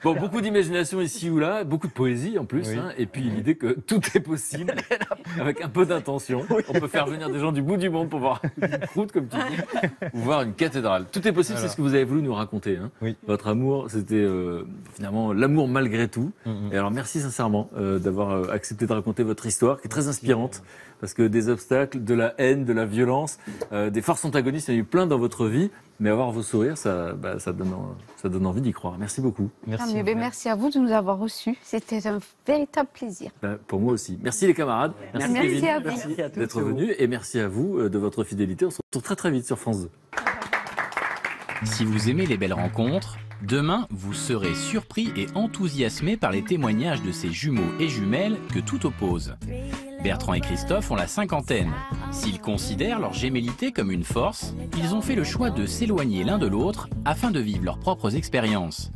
Bon, beaucoup d'imagination ici ou là, beaucoup de poésie en plus, et puis l'idée que tout est possible avec un peu d'intention. On peut faire venir des gens du bout du monde pour voir une croûte, comme tu dis, ou voir une cathédrale. Tout est possible, c'est ce que vous avez voulu nous raconter. Votre amour, c'était finalement l'amour malgré tout. Et alors merci sincèrement d'avoir accepté de raconter votre histoire, qui est très inspirante, parce que des obstacles, de la haine, de la violence, des forces antagonistes, il y en a eu plein dans votre vie, mais avoir vos sourires, ça donne envie d'y croire. Merci beaucoup. Merci à vous de nous avoir reçus. C'était un véritable plaisir. Pour moi aussi. Merci les camarades. Merci Kevin, à vous d'être venus, et merci à vous de votre fidélité. On se retrouve très très vite sur France 2. Si vous aimez les belles rencontres, demain, vous serez surpris et enthousiasmé par les témoignages de ces jumeaux et jumelles que tout oppose. Bertrand et Christophe ont la cinquantaine. S'ils considèrent leur gémellité comme une force, ils ont fait le choix de s'éloigner l'un de l'autre afin de vivre leurs propres expériences.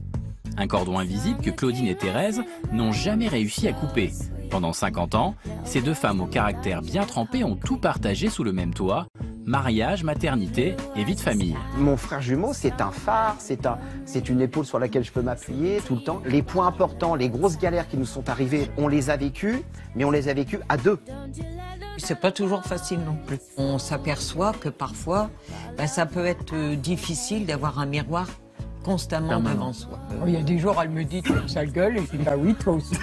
Un cordon invisible que Claudine et Thérèse n'ont jamais réussi à couper. Pendant 50 ans, ces deux femmes au caractère bien trempé ont tout partagé sous le même toit. Mariage, maternité et vie de famille. Mon frère jumeau, c'est un phare, c'est une épaule sur laquelle je peux m'appuyer tout le temps. Les points importants, les grosses galères qui nous sont arrivées, on les a vécues, mais on les a vécues à deux. C'est pas toujours facile non plus. On s'aperçoit que parfois, ça peut être difficile d'avoir un miroir constamment devant soi. Il y a des jours, elle me dit, tu as une sale gueule, et je dis, bah oui, toi aussi.